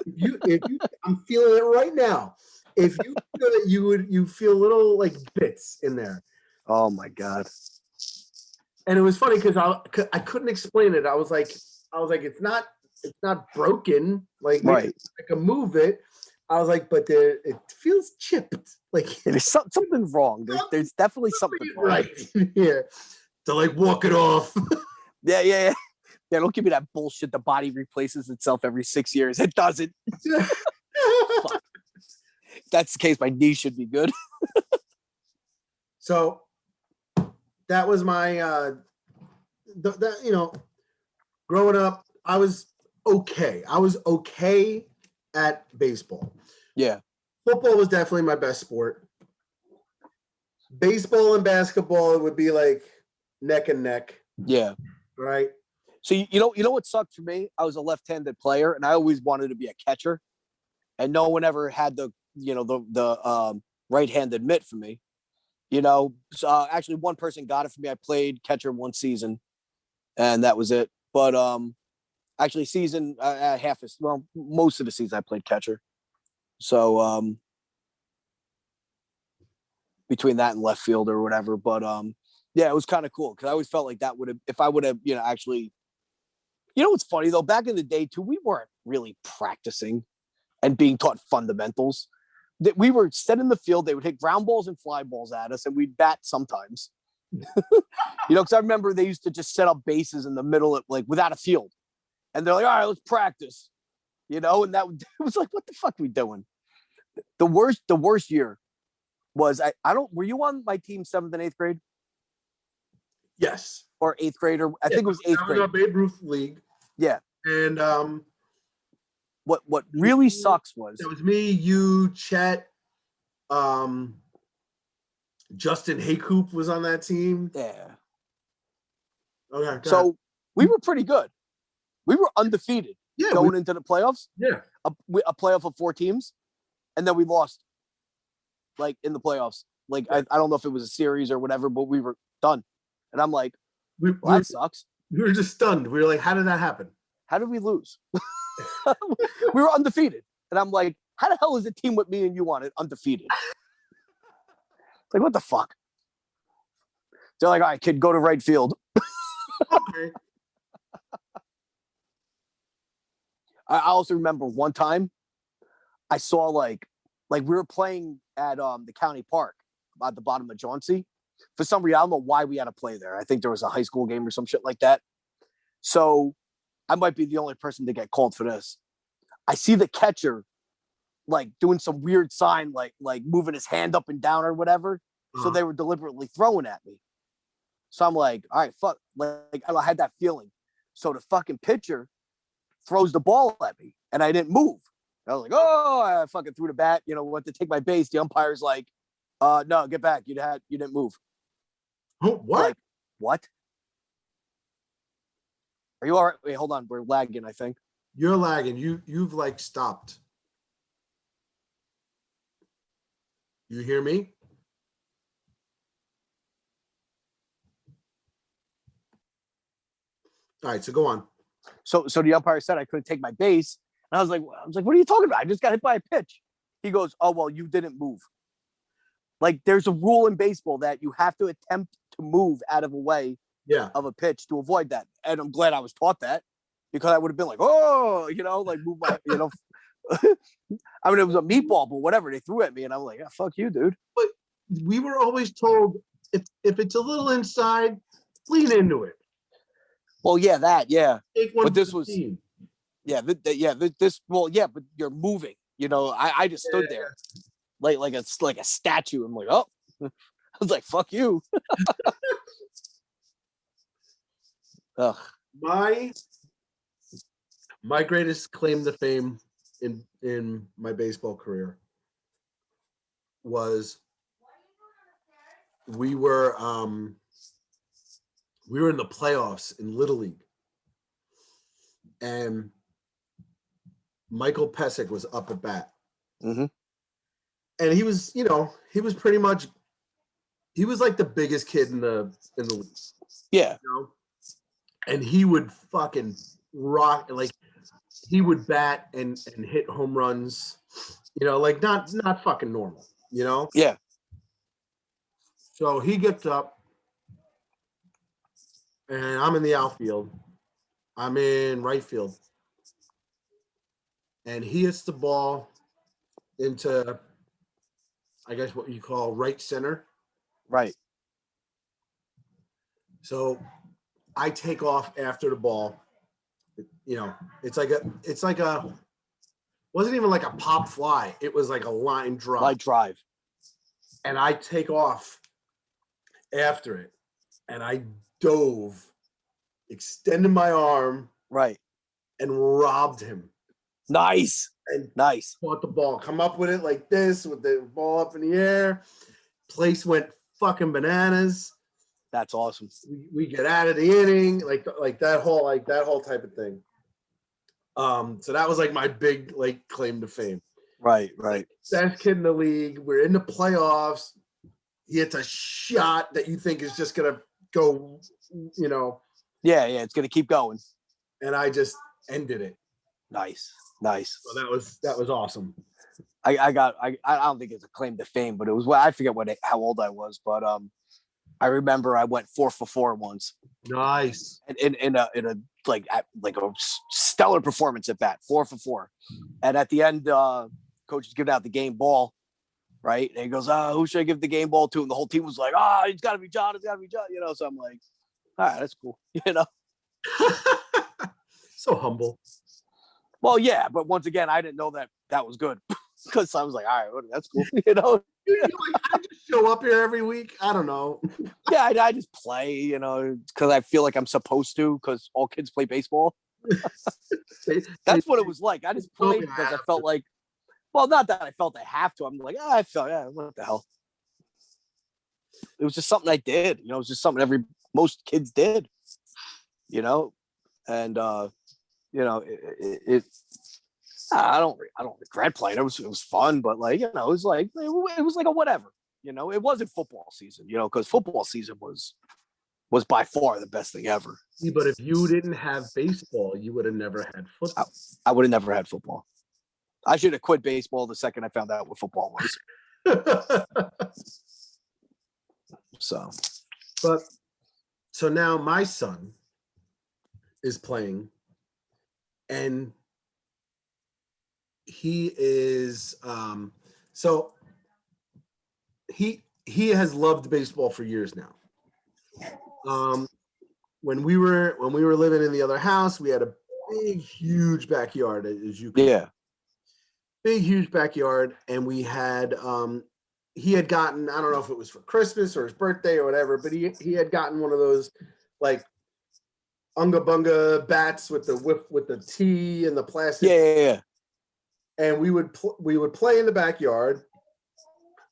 If you, I'm feeling it right now. If you feel it, you feel little like bits in there.
Oh my God!
And it was funny because I couldn't explain it. I was like, it's not broken. Like
right.
I can move it. I was like, but it feels chipped. Like
there's something wrong. There's definitely something wrong.
Right. Yeah. To like walk it off.
Yeah. Yeah, don't give me that bullshit. The body replaces itself every 6 years. It doesn't. Fuck. If that's the case, my knee should be good.
So that was my growing up, I was okay. At baseball.
Yeah.
Football was definitely my best sport. Baseball and basketball, it would be like neck and neck.
Yeah.
Right.
So you know what sucked for me? I was a left-handed player, and I always wanted to be a catcher, and no one ever had the right-handed mitt for me. So actually, one person got it for me. I played catcher one season, and that was it. But actually, most of the season I played catcher. So between that and left field or whatever, but yeah, it was kind of cool because I always felt like that would have, if I would have, actually. What's funny though? Back in the day too, we weren't really practicing and being taught fundamentals. That we were set in the field. They would hit ground balls and fly balls at us, and we'd bat sometimes. Because I remember they used to just set up bases in the middle of without a field, and they're like, "All right, let's practice." And that it was like, "What the fuck are we doing?" The worst year was were you on my team 7th and 8th grade?
Yes.
Or 8th grade, or I think it was 8th grade.
Our Babe Ruth League.
Yeah.
And
what really sucks was
it was me, you, Chet, Justin Haycoop was on that team.
Yeah.
Okay.
So we were pretty good. We were undefeated going into the playoffs.
Yeah.
A playoff of 4 teams, and then we lost. In the playoffs, I don't know if it was a series or whatever, but we were done. And I'm like, that sucks.
We were just stunned. We were like, how did that happen?
How did we lose? We were undefeated. And I'm like, how the hell is a team with me and you on it undefeated? What the fuck? They're like, all right, kid, go to right field.
Okay.
I also remember one time I saw like we were playing at the county park at the bottom of Jauncey. For some reason, I don't know why we had to play there. I think there was a high school game or some shit like that. So I might be the only person to get called for this. I see the catcher like doing some weird sign, like moving his hand up and down or whatever. So they were deliberately throwing at me. So I'm like, all right, fuck. Like I had that feeling. So the fucking pitcher throws the ball at me and I didn't move. I was like, oh, I fucking threw the bat, went to take my base. The umpire's like, no, get back. You didn't move.
Oh, what?
Like, what? Are you all right? Wait, hold on. We're lagging, I think.
You're lagging. You've like stopped. You hear me? All right, so go on.
So the umpire said I couldn't take my base. And I was like, what are you talking about? I just got hit by a pitch. He goes, oh, well, you didn't move. Like there's a rule in baseball that you have to attempt to move out of a way of a pitch to avoid that. And I'm glad I was taught that because I would have been like, oh, like move my, I mean, it was a meatball, but whatever they threw at me. And I'm like, yeah, fuck you, dude.
But we were always told if it's a little inside, lean into it.
Well, yeah,
Take one
but this
for the
was,
team.
but you're moving, I just stood there like a statue. I'm like, oh, I was like, fuck you. Ugh.
My greatest claim to fame in my baseball career was we were in the playoffs in Little League, and Michael Pesic was up at bat.
Mm-hmm.
And he was, pretty much, he was like the biggest kid in the league.
Yeah.
And he would fucking rock, like he would bat and hit home runs, like not fucking normal,
Yeah.
So he gets up and I'm in the outfield. I'm in right field. And he hits the ball into, I guess what you call right center.
Right.
So I take off after the ball. It's like a wasn't even like a pop fly. It was like a line drive. And I take off after it. And I dove, extended my arm.
Right.
And robbed him.
Nice. Nice.
Caught the ball. Come up with it like this with the ball up in the air. Place went fucking bananas.
That's awesome.
We get out of the inning, like that whole type of thing. So that was like my big claim to fame.
Right.
Best kid in the league. We're in the playoffs. He hits a shot that you think is just gonna go,
Yeah, it's gonna keep going.
And I just ended it.
Nice.
So that was awesome.
I don't think it's a claim to fame, but it was I forget how old I was, but I remember I went 4 for 4 once.
Nice.
In a like a stellar performance at bat, 4 for 4. And at the end, coach is giving out the game ball, right? And he goes, who should I give the game ball to? And the whole team was like, it's gotta be John, So I'm like, all right, that's cool,
So humble.
Well, yeah, but once again, I didn't know that was good because I was like, all right, that's cool,
You're like, I just show up here every week. I don't know.
Yeah, I just play, because I feel like I'm supposed to, because all kids play baseball. That's what it was like. I just played because I felt like, well, not that I felt I have to. I'm like, I felt, what the hell? It was just something I did. It was just something most kids did. And I don't regret playing. It was fun, but it was like a whatever. It wasn't football season. Because football season was by far the best thing ever.
But if you didn't have baseball, you would have never had football.
I would have never had football. I should have quit baseball the second I found out what football was.
So now my son is playing, and he is he has loved baseball for years now. when we were living in the other house, we had a big, huge backyard, as you can.
Yeah.
Big, huge backyard, and we had he had gotten, I don't know if it was for Christmas or his birthday or whatever, but he had gotten one of those like unga bunga bats with the T and the plastic.
Yeah.
And we would play in the backyard.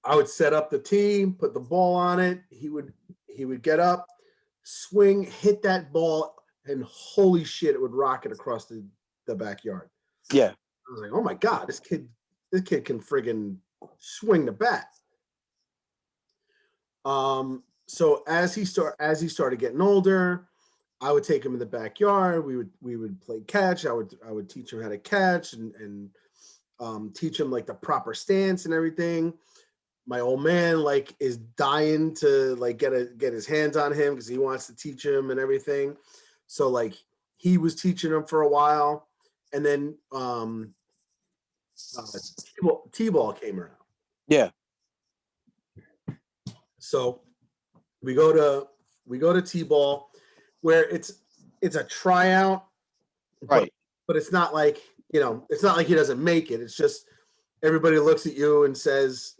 I would set up the tee, put the ball on it. He would get up, swing, hit that ball, and holy shit, it would rocket across the backyard.
Yeah.
I was like, oh my God, this kid can friggin' swing the bat. So as he started getting older, I would take him in the backyard. We would play catch. I would teach him how to catch and teach him like the proper stance and everything. My old man like is dying to like get his hands on him because he wants to teach him and everything. So like he was teaching him for a while, and then T-ball came around.
Yeah.
So we go to T-ball, where it's a tryout,
Right.
But it's not like, it's not like he doesn't make it. It's just everybody looks at you and says,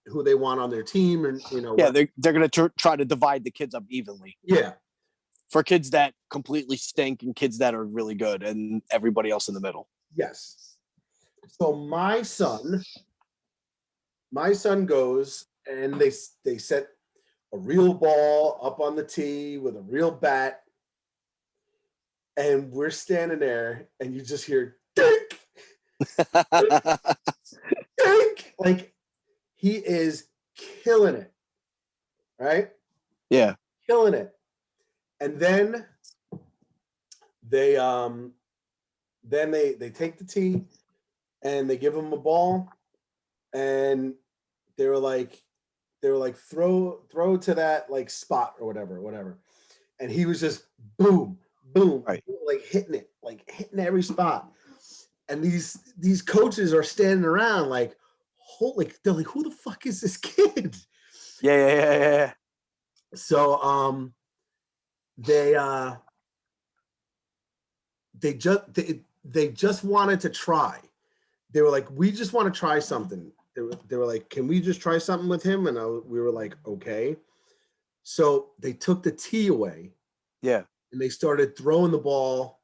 who they want on their team, and
yeah, they're gonna try to divide the kids up evenly.
Yeah.
For kids that completely stink and kids that are really good, and everybody else in the middle.
Yes. So my son goes, and they set a real ball up on the tee with a real bat, and we're standing there, and you just hear dink, dink, like he is killing it, right?
Yeah,
killing it. And then they take the tee and they give him a ball, and they were like throw to that like spot or whatever, and he was just boom,
right,
like hitting every spot. And these coaches are standing around like, holy, they're like, who the fuck is this kid?
Yeah.
So they just wanted to try. They were like, we just want to try something. They were like, can we just try something with him? And we were like, okay. So they took the tee away.
Yeah.
And they started throwing the ball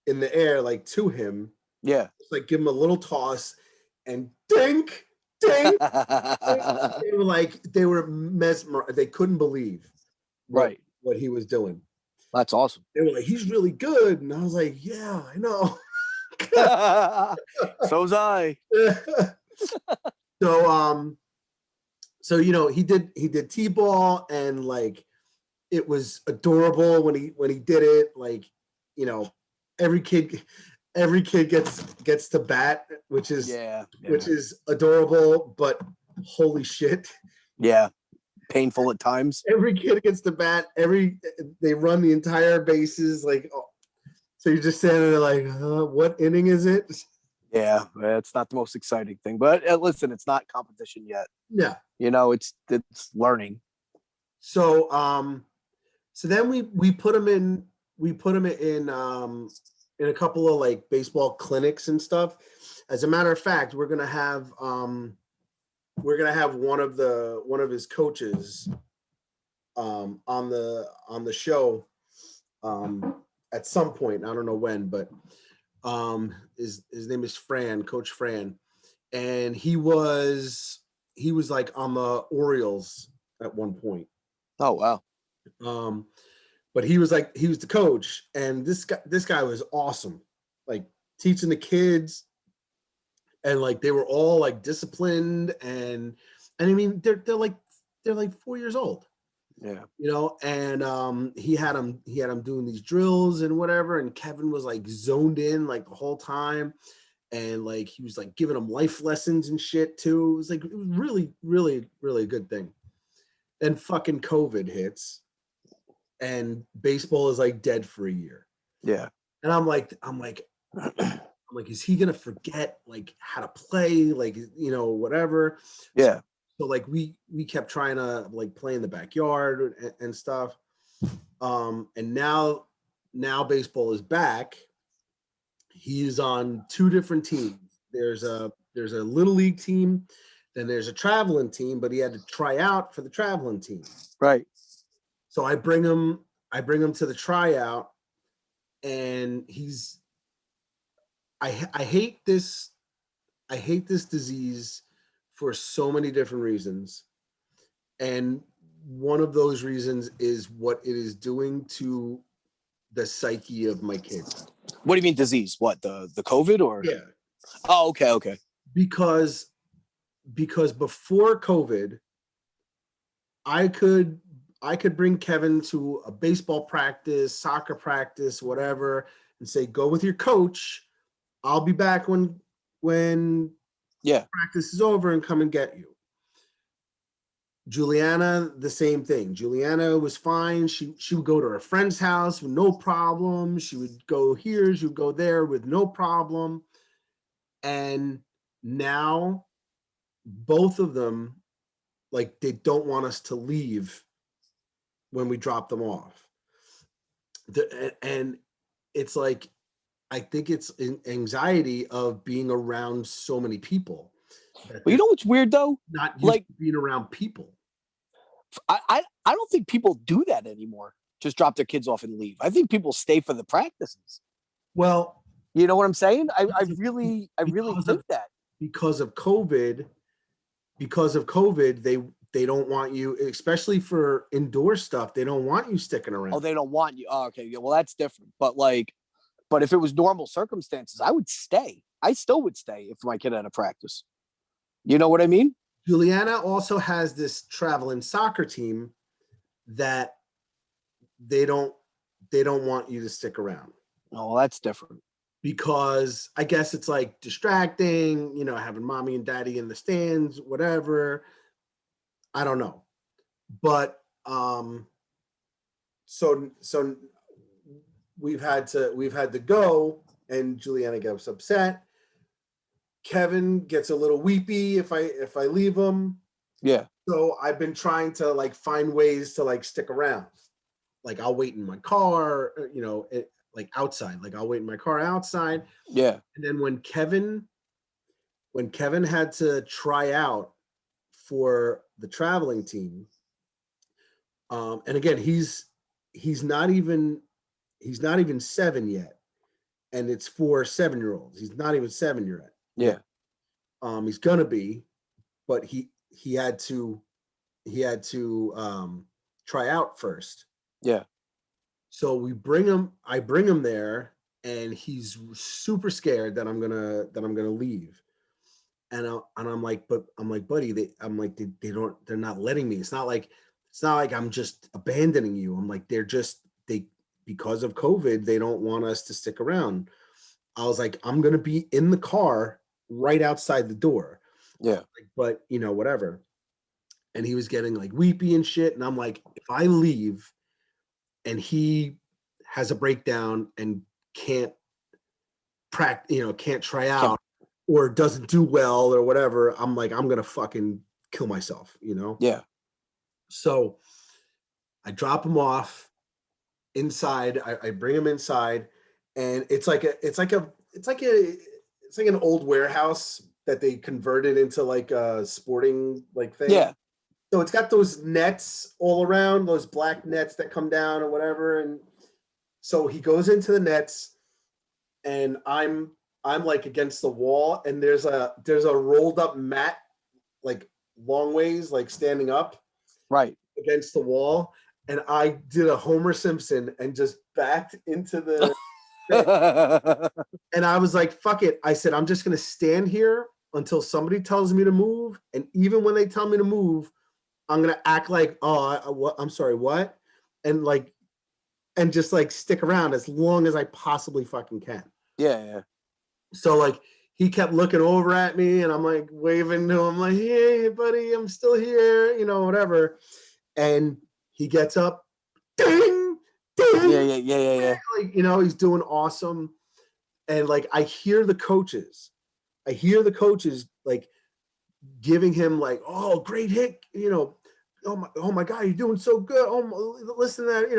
in the air, like to him.
Yeah.
Just like give him a little toss and dink, dink. They were mesmerized. They couldn't believe what he was doing.
That's awesome.
They were like, he's really good. And I was like, yeah, I know.
So's I.
So he did T-ball, and like it was adorable when he did it. Like, every kid gets to bat, which is adorable, but holy shit.
Yeah. Painful at times.
Every kid gets to bat. They run the entire bases, like, so you're just standing there like, what inning is it?
Yeah, it's not the most exciting thing, but listen, it's not competition yet.
Yeah,
it's learning.
So so then we put him in a couple of like baseball clinics and stuff. As a matter of fact, we're gonna have one of his coaches on the show at some point. I don't know when, but his name is Fran, Coach Fran, and he was like on the Orioles at one point.
Oh wow.
But he was the coach, and this guy was awesome, like teaching the kids, and like they were all like disciplined, and I mean they're like 4 years old.
Yeah.
And he had him doing these drills and whatever, and Kevin was like zoned in like the whole time, and like he was like giving him life lessons and shit too. It was really, really, really a good thing. Then fucking COVID hits, and baseball is like dead for a year.
Yeah.
And I'm like, is he gonna forget like how to play, like whatever?
Yeah.
So like we kept trying to like play in the backyard and stuff. And now baseball is back. He's on 2 different teams. There's a little league team, then there's a traveling team, but he had to try out for the traveling team.
Right.
So I bring him to the tryout, and I hate this disease for so many different reasons. And one of those reasons is what it is doing to the psyche of my kids.
What do you mean disease? What, the COVID or?
Yeah.
Oh, okay.
Because before COVID, I could bring Kevin to a baseball practice, soccer practice, whatever, and say, go with your coach. I'll be back when practice is over and come and get you. Juliana, the same thing. Juliana was fine. She would go to her friend's house with no problem. She would go here, she would go there with no problem. And now both of them, like, they don't want us to leave when we drop them off. And it's like, I think it's anxiety of being around so many people.
Well, you know what's weird though?
Not used to being around people.
I don't think people do that anymore. Just drop their kids off and leave. I think people stay for the practices.
Well,
you know what I'm saying? I really think that
because of COVID, they don't want you, especially for indoor stuff. They don't want you sticking around.
Oh, they don't want you. Oh, okay. Yeah, well, that's different. But if it was normal circumstances, I would stay. I still would stay if my kid had a practice. You know what I mean?
Juliana also has this traveling soccer team that they don't want you to stick around.
Oh, that's different.
Because I guess it's like distracting, having mommy and daddy in the stands, whatever. I don't know. But so we've had to go, and Juliana gets upset. Kevin gets a little weepy if I leave him.
Yeah.
So I've been trying to find ways to stick around. I'll wait in my car, outside. I'll wait in my car outside.
Yeah.
And then when Kevin had to try out for the traveling team, and again, he's not even 7 yet, and it's for 7-year-olds. He's not even 7 yet.
Yeah.
He's gonna be, but he had to try out first.
Yeah. So
I bring him there, and he's super scared that I'm gonna leave. And I'm like, buddy, they're not letting me. It's not like I'm just abandoning you. I'm like, because of COVID, they don't want us to stick around. I was like, I'm gonna be in the car right outside the door.
Yeah.
But whatever. And he was getting weepy and shit. And I'm like, if I leave and he has a breakdown and can't try out or doesn't do well or whatever, I'm like, I'm gonna fucking kill myself,
Yeah. So
I drop him off inside. I bring him inside, and it's like an old warehouse that they converted into a sporting thing.
Yeah.
So it's got those nets all around, those black nets that come down or whatever. And so he goes into the nets, and I'm against the wall, and there's a rolled up mat, long ways, standing up.
Right.
Against the wall. And I did a Homer Simpson and just backed into the and I was like, fuck it. I said, I'm just going to stand here until somebody tells me to move. And even when they tell me to move, I'm going to act like, what? I'm sorry, what? And just stick around as long as I possibly fucking can.
Yeah.
So he kept looking over at me, and I'm waving to him hey, buddy, I'm still here, whatever. And he gets up, ding, ding.
Yeah.
He's doing awesome. And I hear the coaches giving him oh, great hit, oh my God, you're doing so good. Oh, listen to that,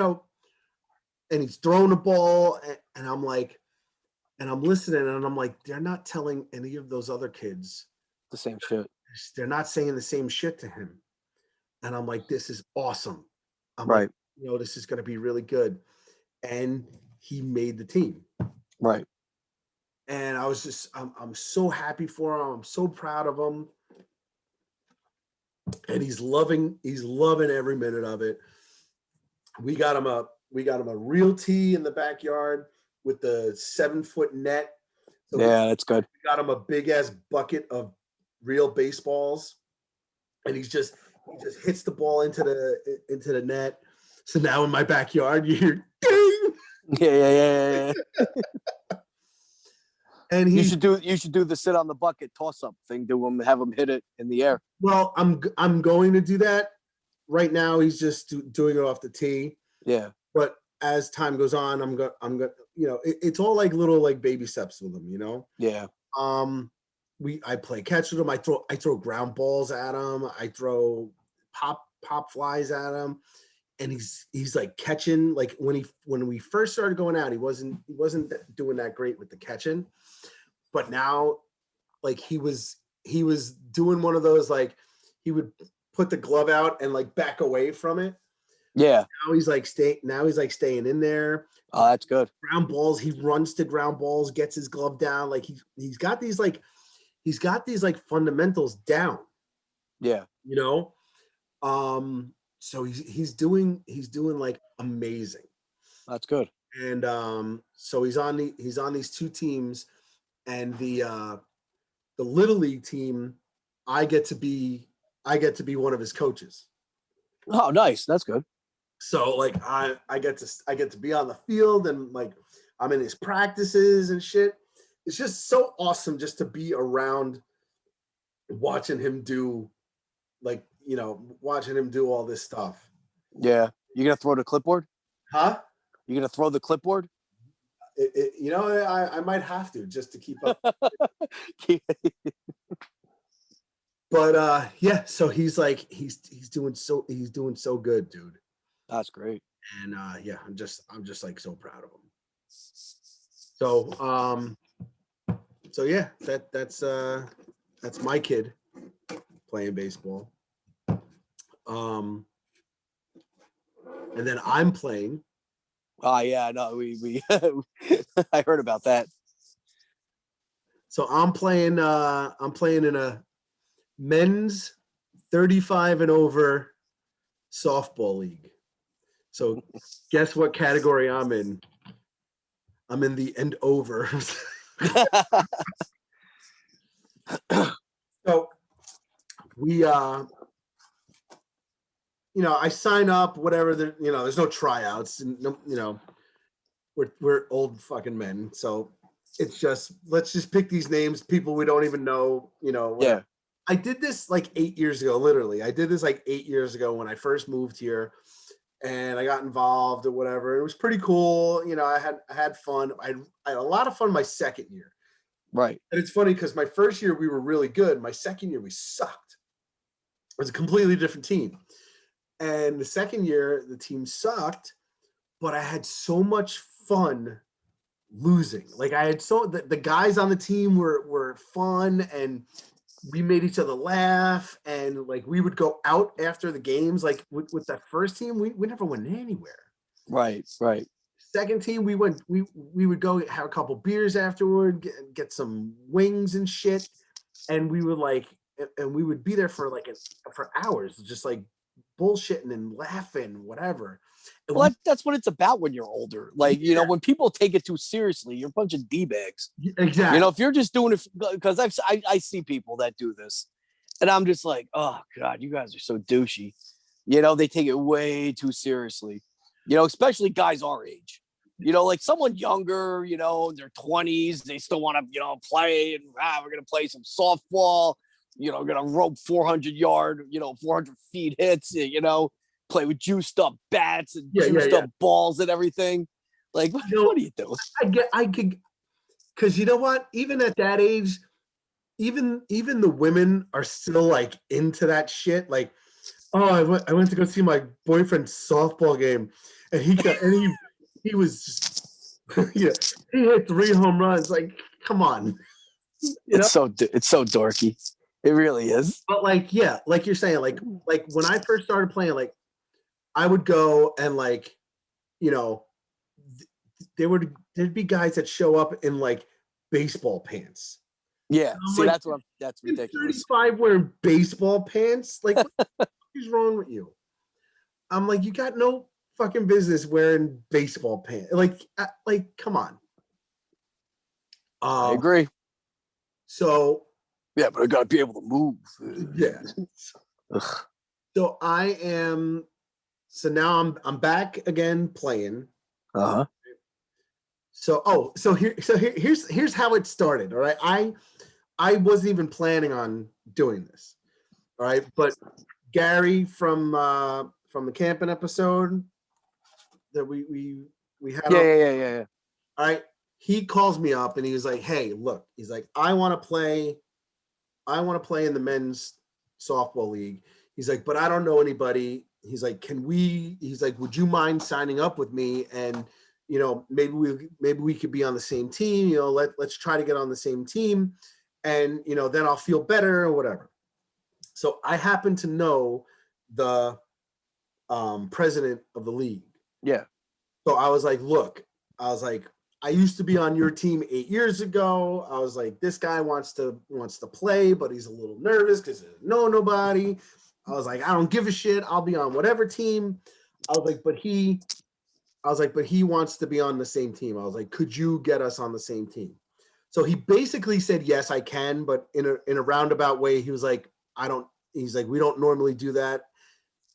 and he's throwing the ball, and I'm like, and I'm listening, and I'm like, they're not telling any of those other kids
the same shit.
They're not saying the same shit to him. And I'm like, this is awesome. I'm
right.
like, this is going to be really good. And he made the team.
Right.
And I was just, I'm so happy for him. I'm so proud of him. And he's loving every minute of it. We got him a real tee in the backyard with the 7-foot net.
So that's good.
We got him a big ass bucket of real baseballs, and he just hits the ball into the net. So now in my backyard, you hear ding.
Yeah.
And
you should do the sit on the bucket toss up thing. Have him hit it in the air.
Well, I'm going to do that. Right now, he's just doing it off the tee.
Yeah.
But as time goes on, I'm going. It's all like little like baby steps with him.
Yeah.
I play catch with him. I throw ground balls at him. I throw pop flies at him, and he's like catching. Like when we first started going out, he wasn't doing that great with the catching, but now, like he was doing one of those, like he would put the glove out and like back away from it.
Yeah.
Now he's like staying in there.
Oh, that's good.
Ground balls. He runs to ground balls, gets his glove down. Like he's got these fundamentals down.
Yeah.
So he's doing like amazing.
That's good.
And so he's on these two teams, and the Little League team, I get to be one of his coaches.
Oh, nice. That's good.
So like I get to be on the field, and like I'm in his practices and shit. It's just so awesome just to be around, watching him do all this stuff.
Yeah. You gonna throw the clipboard?
Huh?
You gonna throw the clipboard?
I might have to, just to keep up. But yeah, so he's doing so good, dude.
That's great.
And yeah, I'm just like so proud of him. So yeah, that's my kid playing baseball. And then I'm playing.
Oh yeah, no, we I heard about that.
So I'm playing in a men's 35 and over softball league. So guess what category I'm in? I'm in the end over. So we I sign up, whatever, there's no tryouts, and we're old fucking men, so it's just, let's just pick these names, people we don't even know,
Yeah.
I did this like 8 years ago, literally. I did this like 8 years ago when I first moved here, and I got involved or whatever. It was pretty cool. I had fun. I had a lot of fun my second year.
Right.
And it's funny because my first year we were really good. My second year we sucked. It was a completely different team. And the second year the team sucked, but I had so much fun losing. Like I had the guys on the team were fun, and we made each other laugh, and like we would go out after the games. Like with that first team, we never went anywhere.
Right.
Second team, we would go have a couple beers afterward, get some wings and shit, and we would be there for hours, just like bullshitting and laughing, whatever. And
well, that's what it's about when you're older. Like, when people take it too seriously, you're a bunch of D-bags.
Exactly.
If you're just doing it, because I see people that do this, and I'm just like, oh God, you guys are so douchey. They take it way too seriously. Especially guys our age. Like someone younger, in their 20s, they still want to, play, and we're gonna play some softball. Gonna rope 400 yard, 400 feet hits. Play with juiced up bats and juiced up balls and everything. Like, what do you do?
I could, because you know what? Even at that age, even the women are still like into that shit. Like, oh, I went to go see my boyfriend's softball game, and he he was just, yeah, he hit 3 home runs. Like, come on.
It's so dorky. It really is.
But like, yeah, like you're saying, like when I first started playing, like I would go and like, there'd be guys that show up in like baseball pants.
Yeah, see,
like,
that's ridiculous.
35 wearing baseball pants. Like, what is wrong with you? I'm like, you got no fucking business wearing baseball pants. Like, come on.
I agree.
So.
Yeah, but I gotta be able to move.
Yeah.
Ugh.
So I am. So now I'm back again playing.
Uh-huh.
So here's how it started. All right, I wasn't even planning on doing this. All right, but Gary from the camping episode that we had.
Yeah.
All right, he calls me up and he was like, "Hey, look," he's like, I want to play in the men's softball league." He's like, "But I don't know anybody." He's like, he's like, "Would you mind signing up with me? And, maybe we could be on the same team, let's try to get on the same team. And, then I'll feel better or whatever." So I happen to know the president of the league.
Yeah.
So I was like, look, I used to be on your team 8 years ago. I was like, this guy wants to play, but he's a little nervous because he doesn't know nobody. I was like, I don't give a shit. I'll be on whatever team. I was like, but he wants to be on the same team. I was like, could you get us on the same team? So he basically said, yes, I can, but in a roundabout way, he was like, he's like, we don't normally do that.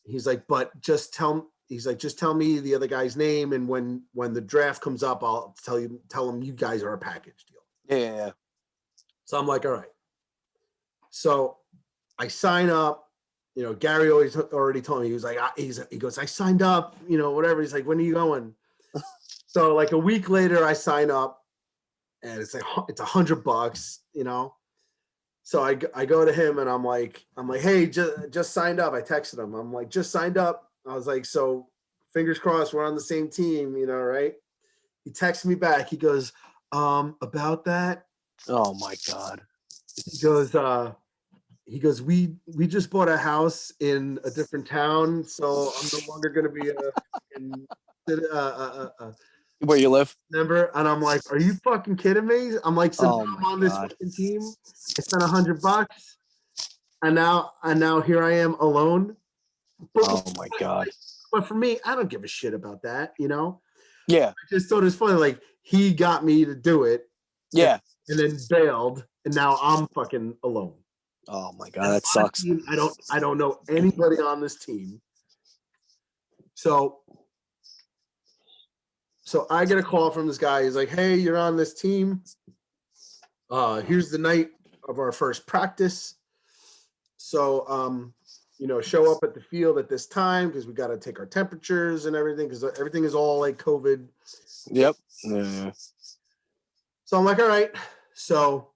He's like, but just tell me the other guy's name, and when the draft comes up, I'll tell him you guys are a package deal.
Yeah.
So I'm like, all right. So I sign up. Gary already told me. He was like, he goes, I signed up. Whatever. He's like, when are you going? So like a week later, I sign up, and it's like it's $100. So I go to him and I'm like, hey, just signed up. I texted him. I'm like, just signed up. I was like, so fingers crossed we're on the same team, right? He texts me back. He goes, about that.
Oh my God.
He goes, we just bought a house in a different town, so I'm no longer going to be
where you live
member. And I'm like, are you fucking kidding me? I'm like, so I'm on this fucking team. I spent $100, and now here I am alone.
Oh my God.
But for me, I don't give a shit about that,
Yeah.
I just thought it was funny. Like, he got me to do it.
Yeah.
And then bailed, and now I'm fucking alone.
Oh my God, that sucks.
I don't know anybody on this team. So I get a call from this guy. He's like, hey, you're on this team. Here's the night of our first practice. So show up at the field at this time because we got to take our temperatures and everything, because everything is all like COVID.
Yep. Yeah.
So I'm like, all right. So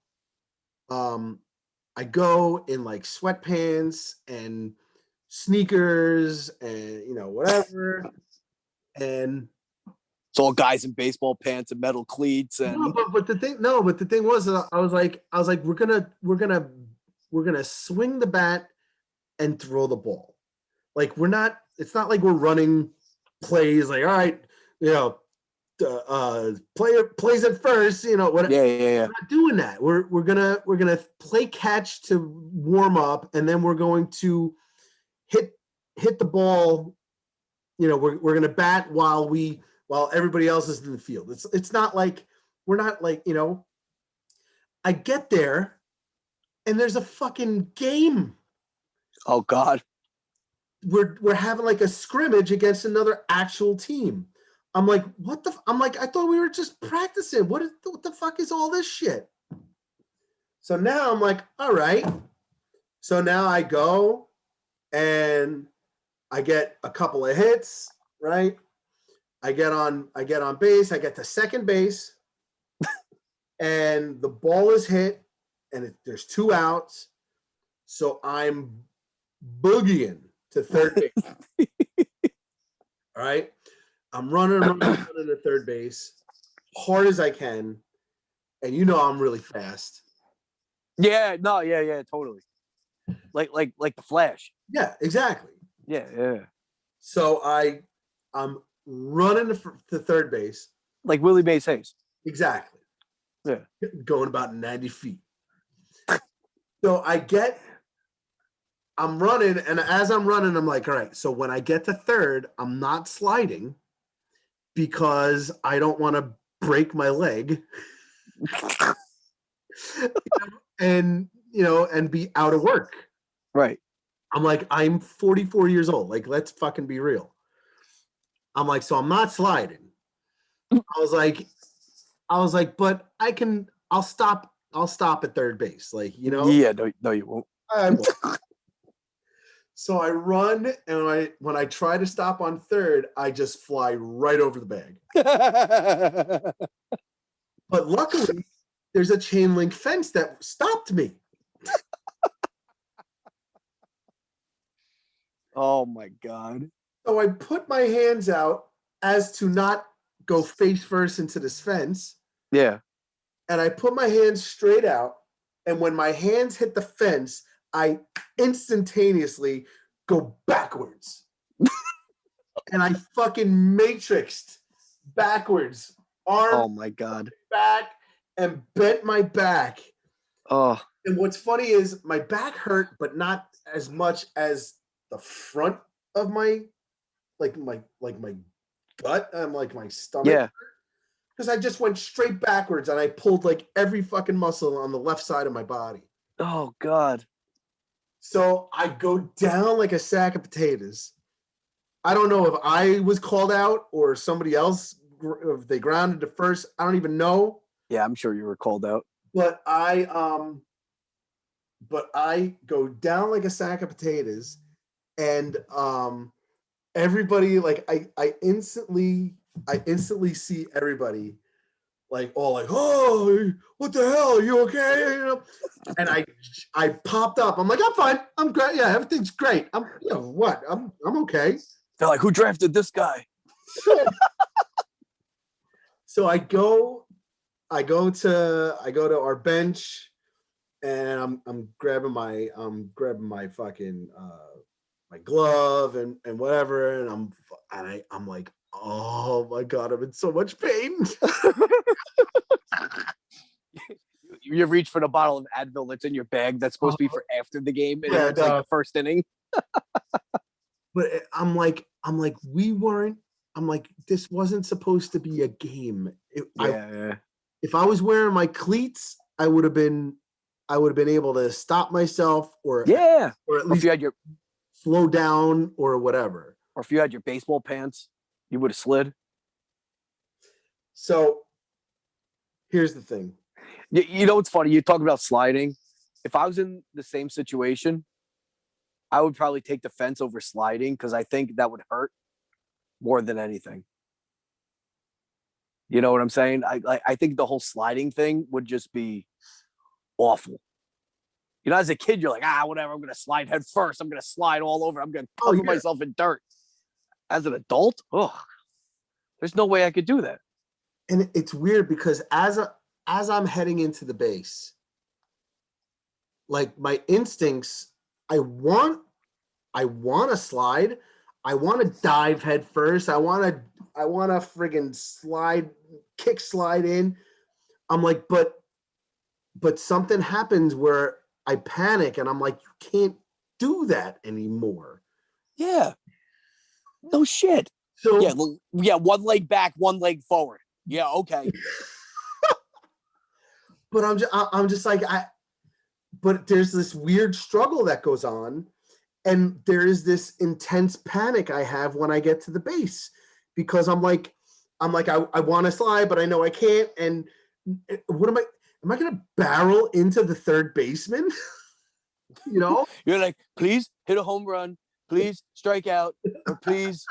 I go in like sweatpants and sneakers and whatever. And
it's all guys in baseball pants and metal cleats. And
but the thing was, I was like, we're gonna swing the bat and throw the ball. Like, it's not like we're running plays like, all right, player plays at first, whatever.
Yeah.
We're not doing that. We're gonna play catch to warm up, and then we're going to hit the ball. We're gonna bat while everybody else is in the field. It's not like we're not like, I get there and there's a fucking game.
Oh God.
We're having like a scrimmage against another actual team. I'm like, I'm like, I thought we were just practicing. What the fuck is all this shit? So now I'm like, all right. So now I go and I get a couple of hits, right? I get on base. I get to second base, and the ball is hit, and there's 2 outs. So I'm boogieing to third base. All right. I'm running to third base, hard as I can, and I'm really fast.
Yeah, no, yeah, totally. Like the Flash.
Yeah, exactly.
Yeah.
So I'm running to third base.
Like Willie Mays Hayes.
Exactly.
Yeah.
Going about 90 feet. So I'm running, and as I'm running, I'm like, all right, so when I get to third, I'm not sliding because I don't want to break my leg and be out of work.
Right.
I'm like, I'm 44 years old. Like, let's fucking be real. I'm like, so I'm not sliding. I was like, but I'll stop at third base. Like,
Yeah, no, you won't.
I won't. So I run, and when I try to stop on third, I just fly right over the bag. But luckily, there's a chain link fence that stopped me.
Oh my God.
So I put my hands out as to not go face first into this fence.
Yeah.
And I put my hands straight out. And when my hands hit the fence, I instantaneously go backwards. And I fucking matrixed backwards.
Oh my God.
Back and bent my back.
Oh.
And what's funny is my back hurt, but not as much as the front of my gut and like my stomach.
Yeah.
Because I just went straight backwards and I pulled like every fucking muscle on the left side of my body.
Oh God.
So I go down like a sack of potatoes. I don't know if I was called out or somebody else, if they grounded to first. I don't even know.
Yeah, I'm sure you were called out.
But I go down like a sack of potatoes, and everybody, like, I instantly see everybody like all like, oh, what the hell? Are you okay? And I popped up. I'm like, I'm fine. I'm great. Yeah, everything's great. I'm okay.
They're like, who drafted this guy?
So I go to our bench, and I'm grabbing my fucking my glove and whatever, and I'm like, oh my God, I'm in so much pain.
You reach for the bottle of Advil that's in your bag that's supposed to be for after the game, and it's like the first inning.
But I'm like, this wasn't supposed to be a game. If I was wearing my cleats, I would have been able to stop myself, or at least
if you had your
slow down or whatever.
Or if you had your baseball pants, you would have slid.
So here's the thing.
You know what's funny? You talk about sliding. If I was in the same situation, I would probably take the fence over sliding because I think that would hurt more than anything. You know what I'm saying? I think the whole sliding thing would just be awful. You know, as a kid, you're like, whatever, I'm going to slide head first. I'm going to slide all over. I'm going to cover myself in dirt. As an adult, there's no way I could do that.
And it's weird because as I'm heading into the base, like my instincts, I want to slide. I want to dive head first. I want to friggin' slide in. I'm like, but something happens where I panic and I'm like, you can't do that anymore.
Yeah. No shit.
So
yeah, one leg back, one leg forward. Yeah, okay.
But I'm just like, but there's this weird struggle that goes on, and there is this intense panic I have when I get to the base, because I'm like, I want to slide, but I know I can't. And what am I going to barrel into the third baseman? You know,
you're like, please hit a home run, please strike out, or please,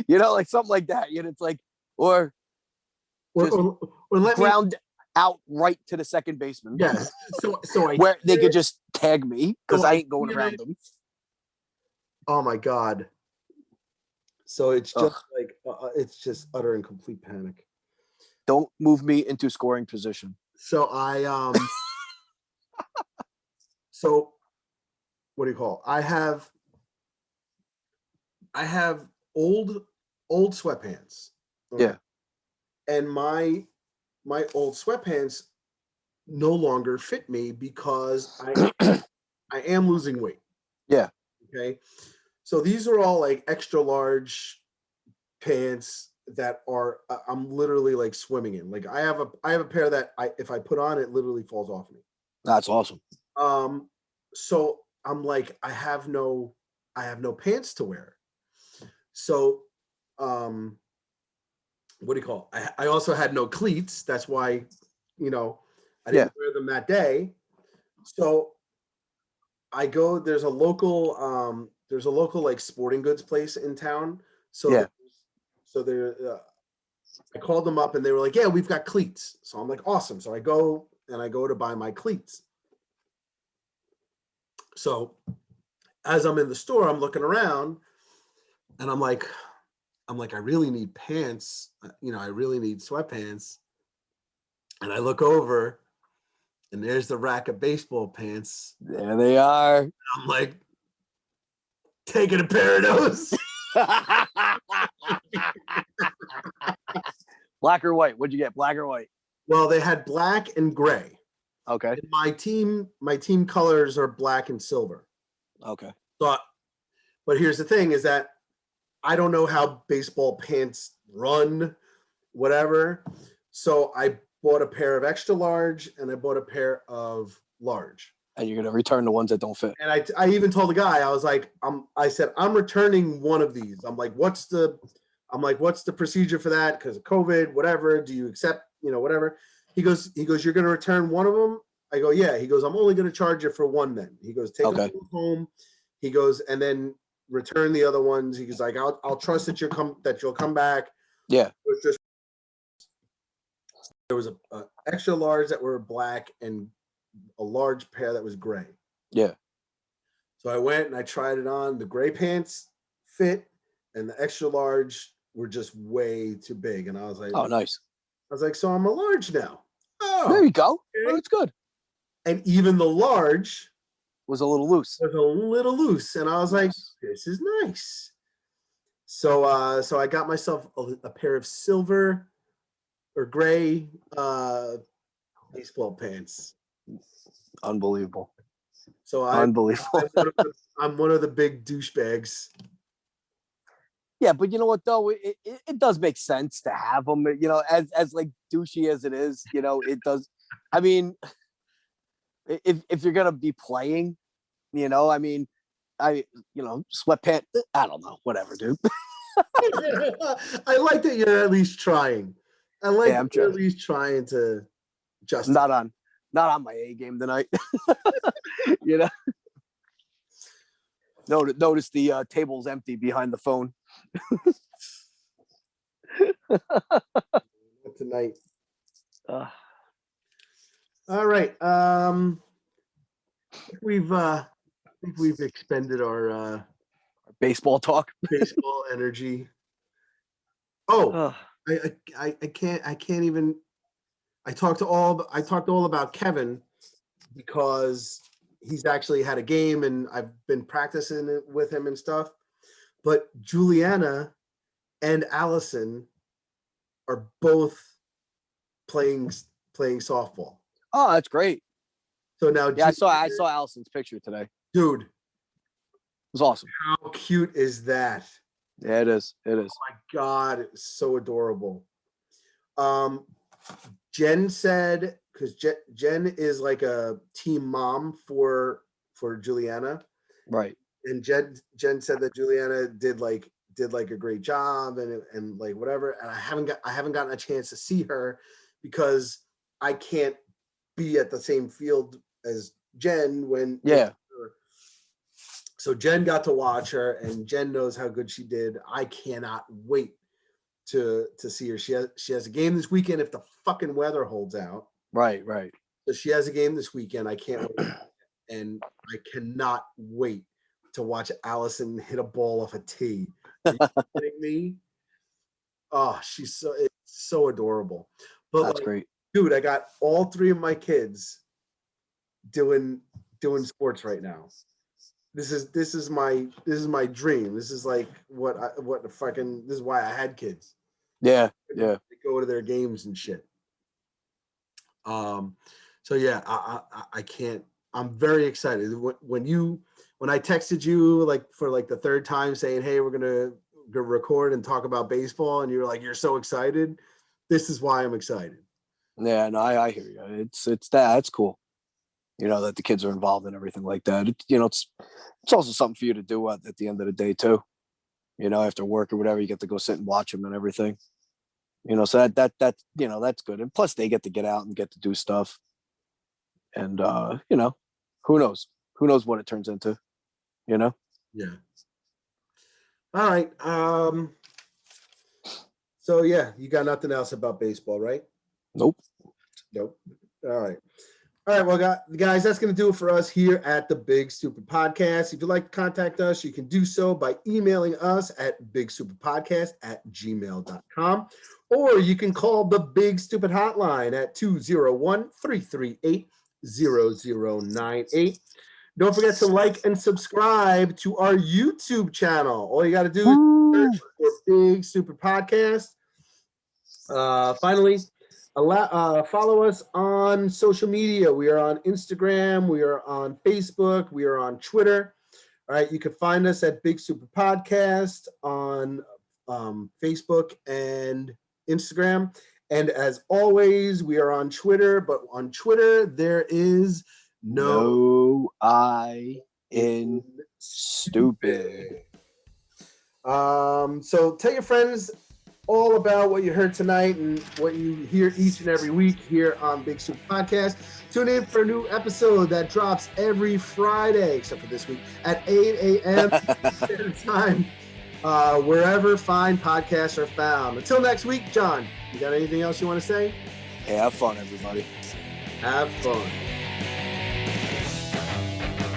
you know, like something like that. You know, it's like, or let ground out right to the second baseman.
Yes. So
where they could just tag me because I ain't going around them.
Oh my God. So it's
Ugh.
just like it's just utter and complete panic.
Don't move me into scoring position.
So so what do you call? I have old sweatpants.
Okay? Yeah.
And my old sweatpants no longer fit me because I am losing weight.
Yeah.
Okay. So these are all like extra large pants that are I'm literally like swimming in. Like I have a pair that if I put on, it literally falls off me.
That's awesome.
So I'm like, I have no pants to wear. So what do you call it? I also had no cleats. That's why, I didn't wear them that day. So I go, there's a local like sporting goods place in town. So I called them up and they were like, yeah, we've got cleats. So I'm like, awesome. So I go to buy my cleats. So as I'm in the store, I'm looking around and I'm like, I really need pants. I really need sweatpants. And I look over and there's the rack of baseball pants.
There they are.
I'm like, taking a pair of those.
Black or white? What'd you get? Black or white?
Well, they had black and gray.
Okay.
And my team colors are black and silver.
Okay.
But here's the thing is that I don't know how baseball pants run, whatever. So I bought a pair of extra large and I bought a pair of large.
And you're going to return the ones that don't fit.
And I even told the guy, I was like, I said, I'm returning one of these. I'm like, what's the procedure for that? Because of COVID, whatever. Do you accept, whatever? He goes, you're going to return one of them? I go, yeah. He goes, I'm only going to charge you for one then. He goes, take them home. He goes, and then return the other ones. He goes like, I'll trust that you'll come back.
Yeah.
There was a extra large that were black and a large pair that was gray.
Yeah. So
I went and I tried it on. The gray pants fit and the extra large were just way too big. And I was like,
oh, nice.
I was like, so I'm a large now. Oh,
there you go.
Okay.
Well, that's good.
And even the large
was a little loose.
And I was like, this is nice. So I got myself a pair of silver or gray baseball pants.
Unbelievable.
So
unbelievable.
I'm one of the big douchebags.
Yeah, but you know what though, it does make sense to have them. As like douchey as it is, it does. I mean, if you're gonna be playing, sweatpants. I don't know, whatever, dude.
I like that you're at least trying. I like that you're at least trying to just
not on my A game tonight. Notice the table's empty behind the phone.
Tonight. All right. I think we've expended our
baseball talk,
baseball energy. Oh, I can't even. I talked all about Kevin because he's actually had a game and I've been practicing it with him and stuff. But Juliana and Allison are both playing softball.
Oh, that's great.
So now,
yeah, I saw Allison's picture today.
Dude, it
was awesome.
How cute is that?
Yeah, it is. It is.
Oh my God, it's so adorable. Jen said, because Jen is like a team mom for Juliana,
right?
And Jen said that Juliana did like a great job and like whatever. And I haven't gotten a chance to see her because I can't be at the same field as Jen when So Jen got to watch her, and Jen knows how good she did. I cannot wait to see her. She has a game this weekend if the fucking weather holds out.
Right.
So she has a game this weekend. I can't wait, and I cannot wait to watch Allison hit a ball off a tee. Are you kidding me? Oh, it's so adorable. But
that's great.
Dude, I got all 3 of my kids doing sports right now. This is my dream. This is like this is why I had kids.
Yeah.
They go to their games and shit. So yeah, I can't. I'm very excited. When I texted you like for like the 3rd time saying, "Hey, we're gonna record and talk about baseball," and you were like, "You're so excited." This is why I'm excited.
Yeah, no, I hear you. It's cool. That the kids are involved in everything like that. It's also something for you to do at the end of the day too. After work or whatever, you get to go sit and watch them and everything. So that that's good. And plus they get to get out and get to do stuff. And who knows? Who knows what it turns into?
Yeah. All right. So yeah, you got nothing else about baseball, right?
Nope.
All right. Well, guys, that's going to do it for us here at the Big Stupid Podcast. If you'd like to contact us, you can do so by emailing us at bigstupidpodcast@gmail.com, or you can call the Big Stupid Hotline at 201-338-0098. Don't forget to like and subscribe to our YouTube channel. All you got to do is search for Big Stupid Podcast. Finally, follow us on social media. We are on Instagram. We are on Facebook. We are on Twitter. All right. You can find us at Big Stupid Podcast on Facebook and Instagram. And as always, we are on Twitter. But on Twitter, there is no I in stupid. So tell your friends all about what you heard tonight and what you hear each and every week here on Big Stupid Podcast. Tune in for a new episode that drops every Friday, except for this week, at 8 a.m. Standard Time, wherever fine podcasts are found. Until next week, John, you got anything else you want to say?
Hey, have fun, everybody.
Have fun.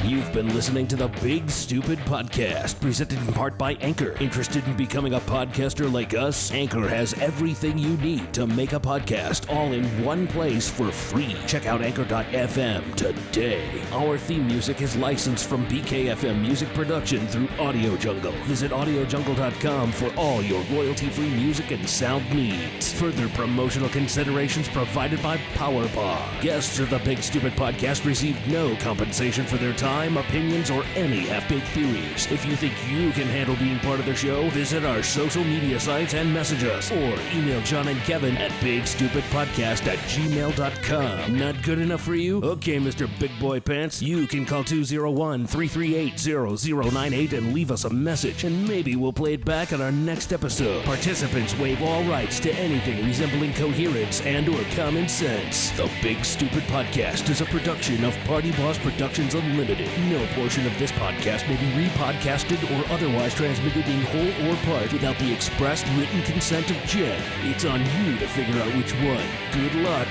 You've been listening to the Big Stupid Podcast, presented in part by Anchor. Interested in becoming a podcaster like us? Anchor has everything you need to make a podcast all in one place for free. Check out Anchor.fm today. Our theme music is licensed from BKFM Music Production through Audio Jungle. Visit AudioJungle.com for all your royalty-free music and sound needs. Further promotional considerations provided by Powerbar. Guests of the Big Stupid Podcast receive no compensation for their time, opinions, or any half-baked theories. If you think you can handle being part of the show, visit our social media sites and message us, or email John and Kevin at bigstupidpodcast@gmail.com. Not good enough for you? Okay, Mr. Big Boy Pants, you can call 201-338-0098 and leave us a message, and maybe we'll play it back on our next episode. Participants waive all rights to anything resembling coherence and or common sense. The Big Stupid Podcast is a production of Party Boss Productions Unlimited. No portion of this podcast may be repodcasted or otherwise transmitted in whole or part without the expressed written consent of Jen. It's on you to figure out which one. Good luck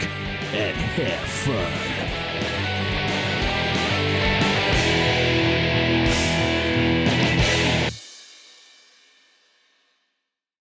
and have fun.